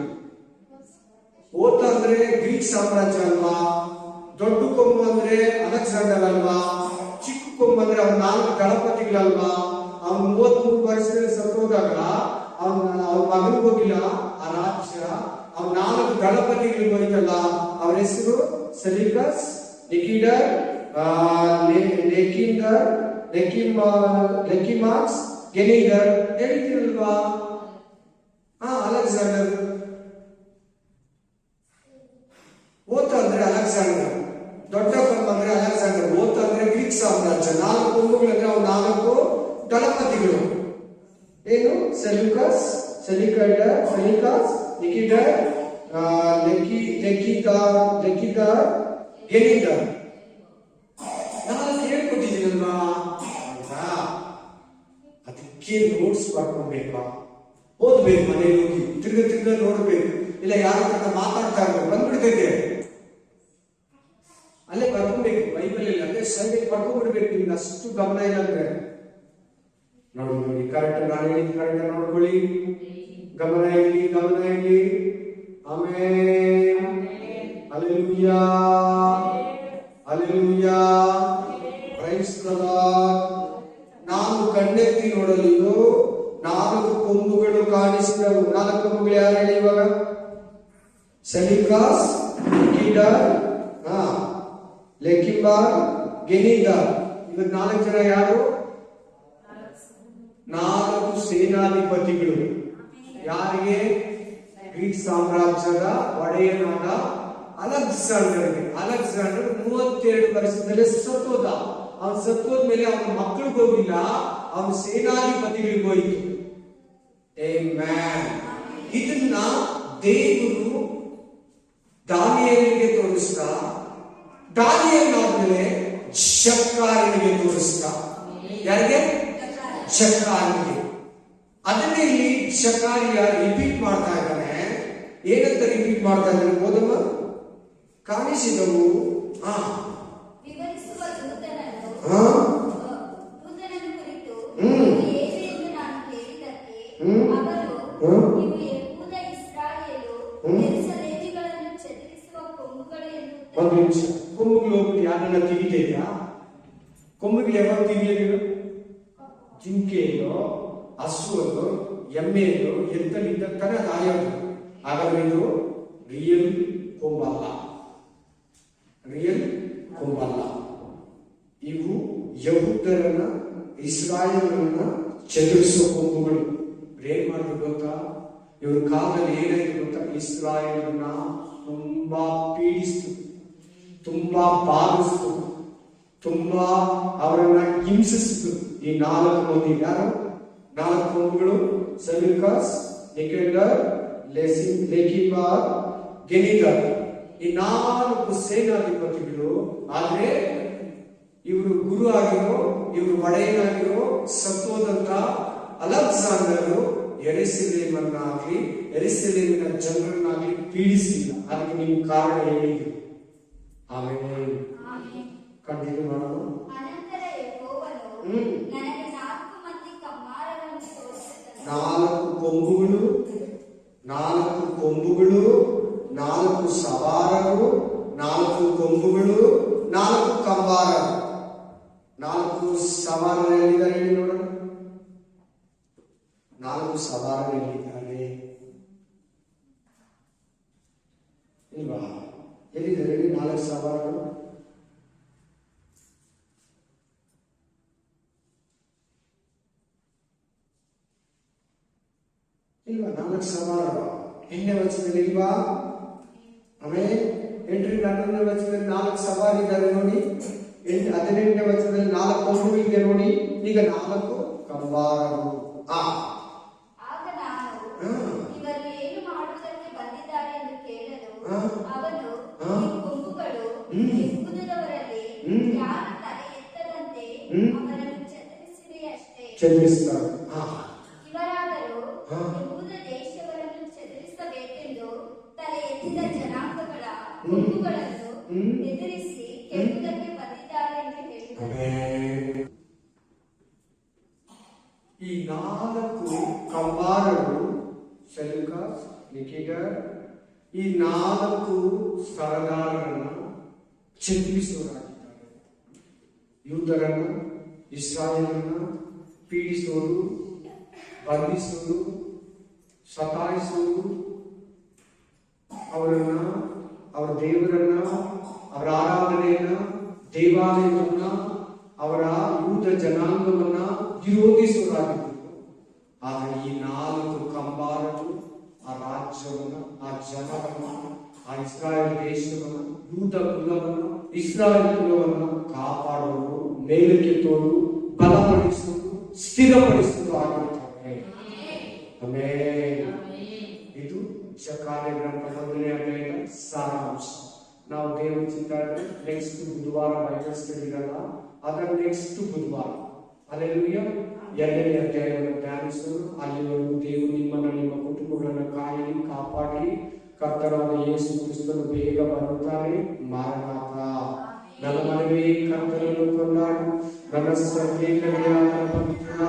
ಓದ್ತಾ ಅಂದ್ರೆ ಗ್ರೀಕ್ ಸಾಮ್ರಾಜ್ಯ ಅಲ್ವಾ, ದೊಡ್ಡ ಕೊಂಬು ಅಂದ್ರೆ ಅಲೆಕ್ಸಾಂಡರ್ ಅಲ್ವಾ, ಚಿಕ್ಕ ಕೊಂಬು ಅಂದ್ರೆ ಅವ್ನ 4 ದಳಪತಿಗಳಲ್ವಾ. ಅವ್ನು 33 ವರ್ಷದಲ್ಲಿ ಸತ್ತೋದಾಗ ಅವ್ನ ಮಗನಿಗೆ ಹೋಗಿಲ್ಲ ಆ ರಾಜ್ಯ, ಅವ್ನ 4 ದಳಪತಿಗಳಿಗೆ ಹೋಯ್ತಲ್ಲ, ಅವ್ರ ಹೆಸರು ಸೆಲಿಕಸ್, ನಿಕಿಡರ್, ಲೆಕಿಮಾಕ್ಸ್, ಗೆನಿಡರ್. ಹೇಳ್ತೀರಲ್ವಾ? ಅಲೆಕ್ಸಾಂಡರ್. ಓತ ಅಂದ್ರೆ ಅಲೆಕ್ಸಾಂಡರ್, ದೊಡ್ಡ ಕೊಂಬು ಅಂದ್ರೆ ಅಲೆಕ್ಸಾಂಡರ್. ಓತ ಅಂದ್ರೆ ಗ್ರೀಕ್ ಸಾಮ್ರಾಜ್ಯ. 4 ಕೊಂಬುಗಳಂದ್ರೆ ಅವ್ರು 4 ದಳಪತಿಗಳು. ಏನು? ಸೆಲ್ಯೂಕಸ್, ಸೆಲಿಕಾಸ್, ನಿಕಿಡರ್, ಲೆಕಿದಾರ್, ಗೆನಿಡರ್. ನಾನು ಹೇಳ್ಕೊಟ್ಟಿದ್ದೀನಲ್ವಾ? ಅದಕ್ಕೆ ನೋಟ್ಸ್ ಬರ್ಕೊಳ್ಬೇಕಾ, ಓದ್ಬೇಕು, ಮನೇಲಿ ಹೋಗಿ ತಿರ್ಗ ನೋಡ್ಬೇಕು. ಇಲ್ಲ ಯಾರ ಹತ್ರ ಮಾತಾಡ್ತಾ ಇರ್ಬೇಕು, ಬಂದ್ಬಿಡ್ತೈತೆ, ಅಲ್ಲೇ ಬರ್ಕೊಬೇಕು. ಬೈಬಲ್ ಇಲ್ಲ ಅಲ್ಲೇ ಸೈಡಿಗೆ ಬರ್ಕೊಂಡ್ಬಿಡ್ಬೇಕು. ನಿಮ್ಗೆ ಅಷ್ಟು ಗಮನ ಇಲ್ಲ ಅಂದ್ರೆ ನೋಡಿ ಕರೆಕ್ಟ್. ನಾನು ಹೇಳಿದ ಕರೆಕ್ಟ್ ನೋಡ್ಕೊಳ್ಳಿ. ಗಮನ ಇಲ್ಲಿ. ಆಮೇಲೆ hallelujah, hallelujah, praise the lord. ನಾನು ಕಣ್ಣೆತ್ತಿ ನೋಡಲು 4 ಕೊಂಬುಗಳು ಕಾಣಿಸಿದವು. 4 ಕೊಂಬುಗಳು ಯಾರು ಹೇಳಿ ಇವಾಗ? ಸೆಲಿಕಾಸ್, ನಿಕಿಡರ್, ಲೆಕಿಮಾರ್, ಗೆನಿಡರ್. ಇವಾಗ 4 ಜನ ಯಾರು? 4 ಸೇನಾಧಿಪತಿಗಳು. ಯಾರಿಗೆ? ಗ್ರೀಕ್ ಸಾಮ್ರಾಜ್ಯದ ಒಡೆಯನಾದ ಅಲೆಕ್ಸಾಂಡರ್ಗೆ. ಅಲೆಕ್ಸಾಂಡರ್ 32 ವರ್ಷದಲ್ಲೇ ಸತ್ತೋದ. ಅವನು ಸತ್ತೋದ್ಮೇಲೆ ಅವನ ಮಕ್ಕಳಿಗೆ ಹೋಗಿಲ್ಲ, ಅವನ ಸೇನಾಧಿಪತಿಗಳಿಗೆ ಹೋಯಿತು. ಆಮೆನ್. ಇದನ್ನ ದೇವರು ದಾನಿಯೇಲನಿಗೆ ತೋರಿಸ್ತಾ, ದಾನಿಯೇಲ ಆದ್ಮೇಲೆ ಜಕರ್ಯನಿಗೆ ತೋರಿಸ್ತಾ. ಯಾರಿಗೆ? ಜಕರ್ಯನಿಗೆ. ಅದನ್ನೇ ಇಲ್ಲಿ ಜಕರ್ಯ ರಿಪೀಟ್ ಮಾಡ್ತಾ ಇದ್ದಾನೆ. ಏನಂತ ರಿಪೀಟ್ ಮಾಡ್ತಾ ಇದ್ದಾನೆ? ಓದಮ್ಮ. ಕಾಣಿಸಿದವು ಕೊಂಬುಗಳು ಹೋಗ್ಬಿಟ್ಟು ಯಾರನ್ನ ತೆಗಿತಾ? ಕೊಂಬುಗಳು ಯಾವಾಗ ತೆಗಿಯೋದು? ಜಿಂಕೆಯೋ, ಹಸುವಲ್ಲೋ, ಎಮ್ಮೆಯೋ, ಎತ್ತಲಿದ್ದ ತಾನೇ ಅದು ಆಯೋದು. ಹಾಗಾದ್ರೆ ಇದು ರಿಯಲ್ ಕೊಂಬಲ್ಲ, ರಿಯಲ್ ಕೊಂಬಲ್ಲ. ಇವು ಯಹೂದರನ್ನ, ಇಸ್ರಾಯೇಲರನ್ನ ಚದುರಿಸೋ ಕೊಂಬುಗಳು. ಏನ್ ಮಾಡಿದ್ರು ಗೊತ್ತಾ? ಇವ್ರ ಕಾಲದಲ್ಲಿ ಏನಾಯ್ತು ಗೊತ್ತಾ? ಇಸ್ರಾಯೇಲರನ್ನ ತುಂಬಾ ಪೀಡಿಸ್ತು, ತುಂಬಾ ಬಾಧಿಸ್ತು, ತುಂಬಾ ಅವರನ್ನ ಹಿಂಸಿಸಿತು. ಈ 4 ಮಂದಿ ಯಾರು? 4 ಕೊಂಬುಗಳು: ಸೆಲ್ಯೂಕಸ್, ನಿಕೆಂಡರ್, ಲೆಕಿಮಾರ್, ಗೆನಿಡರ್. ಈ 4 ಸೇನಾಧಿಪತಿಗಳು. ಆದ್ರೆ ಇವರು ಗುರು ಆಗಿರೋ, ಇವರು ಒಡೆಯನಾಗಿರೋ ಸತ್ತೋದಂತ ಅಲೆಕ್ಸಾಂಡರ್ ಯೆರೂಸಲೇಮನ್ನಾಗಲಿ ಯೆರೂಸಲೇಮಿನ ಜನರನ್ನಾಗಲಿ ಪೀಡಿಸಿಲ್ಲ. ಅದಕ್ಕೆ ನೀವು ಕಾರಣ ಹೇಳಿದ್ರು. ಆಮೇಲೆ ಕಂಟಿನ್ಯೂ ಮಾಡೋಣ. ಅನಂತರ ಯೆಹೋವನು ನನಗೆ 4 ಮಂದಿ ಕಮ್ಮಾರರನ್ನು ತೋರಿಸಿದನು. 4 ಕೊಂಬುಗಳು, 4 ಕೊಂಬುಗಳು, 4 ಸವಾರರು, 4 ಕೊಂಬುಗಳು, 4 ಕಂಬಾರರು. 4 ಸವಾರರು ಎಲ್ಲಿದ್ದಾರೆ ಹೇಳಿ ನೋಡೋಣ. 4 ಸವಾರರು ಎಲ್ಲಿದ್ದಾರೆ? ಎಲ್ಲಿದ್ದಾರೆ ಹೇಳಿ 4 ಸವಾರರು? ಇಲ್ವಾ? 4 ಸವಾರರು 8ನೇ ವಚನದಲ್ಲಿ ಇಲ್ವಾ? ಆಮೇಲೆ 8ರಿಂದ 11ನೇ ವಚನದಲ್ಲಿ 4 ಸವಾರಿದ್ದಾರೆ ನೋಡಿ. 18ನೇ ವಚನದಲ್ಲಿ 4 ಕೊಂಬು ಇದೆ ನೋಡಿ. ಈಗ 4 ಕಂಬಾರರು. ಆಗ ನಾನು ಇವರು ಏನು ಮಾಡುವುದಕ್ಕೆ ಬಂದಿದ್ದಾರೆ ಎಂದು ಕೇಳಲು ಅವನು, ಈ ಕೊಂಬುಗಳು ಯೆಹೂದದವರಲ್ಲಿ ಯಾರು ತಲೆ ಎತ್ತದಂತೆ ಅವರನ್ನು ಚದುರಿಸಿವೆಯಷ್ಟೇ. ಇವರಾದರೂ ಯೆಹೂದ ದೇಶವರನ್ನು ಚದುರಿಸಬೇಕೆಂದು ತಲೆ ಎತ್ತಿದ ಜನಾಂಗಗಳ ಕೊಂಬುಗಳನ್ನು ಎದುರಿಸಿ ಕೆಡುವುದಕ್ಕೆ ಬಂದಿದ್ದಾರೆ ಎಂದು ಹೇಳಿದರು. ಈ 4 ಕಂಬಾರರು ಸೆಲೂಕಸ್, ನಿಕೆಟರ್, ಈ 4 ಸರದಾರರನ್ನು ಚದುರಿಸುವರಾಗಿದ್ದಾರೆ. ಯೂದರನ್ನು, ಇಸ್ರಾಯೇಲರನ್ನು ಪೀಡಿಸುವುದು, ಬಂಧಿಸುವುದು, ಸತಾಯಿಸುವುದು, ಅವರನ್ನ, ಅವರ ದೇವರನ್ನ, ಅವರ ಆರಾಧನೆಯನ್ನ, ದೇವಾಲಯವನ್ನ, ಅವರ ಯೂದ ಜನಾಂಗವನ್ನ ವಿರೋಧಿಸುವರಾಗಿದ್ದರು. ಆದರೆ ಈ 4 ಕಂಬಾರರು ಆ ರಾಜ್ಯವನ್ನು, ಆ ಜನರನ್ನು, ಆ ಇಸ್ರಾಯೇಲ್ ದೇಶವನ್ನು, ಯೂದ ಕುಲವನ್ನು, ಇಸ್ರಾಯೇಲ್ ಕುಲವನ್ನು ಕಾಪಾಡುವುದು, ಮೇಲಕ್ಕೆತ್ತುವುದು, ಬಲಪಡಿಸುವುದು, ಸ್ಥಿರಪಡಿಸುವುದು ಆಗಿರುತ್ತದೆ. ಆಮೆನ್. ಇದು ಕಾರ್ಯ ಗ್ರಂಥ 1ನೇ ಅಧ್ಯಾಯದ ಸಾರಾಂಶ. ನಾವು ದೇವರ ಚಿಂತನೆ ನೆಕ್ಸ್ಟ್ ಬುಧವಾರ ಬೈಬಲ್ ಸ್ಟಡಿ ಇರಲ್ಲ, ಅದರ ನೆಕ್ಸ್ಟ್ ಬುಧವಾರ ಹಲ್ಲೆಲೂಯಾ 2ನೇ ಅಧ್ಯಾಯವನ್ನು ಧ್ಯಾನಿಸೋಣ. ಅಲ್ಲಿವರೆಗೂ ದೇವರು ನಿಮ್ಮನ್ನು, ನಿಮ್ಮ ಕುಟುಂಬಗಳನ್ನು ಕಾಯಲಿ, ಕಾಪಾಡಲಿ. ಕರ್ತನಾದ ಯೇಸು ಕ್ರಿಸ್ತನು ಬೇಗ ಬರುತ್ತಾರೆ. ಮಾರನಾಥ. ನನ್ನ ಮನವೇ ಕರ್ತನನ್ನು ಕೊಂಡಾಡು, ನನ್ನ ಸರ್ವೇಂದ್ರಿಯಾದ ಪವಿತ್ರ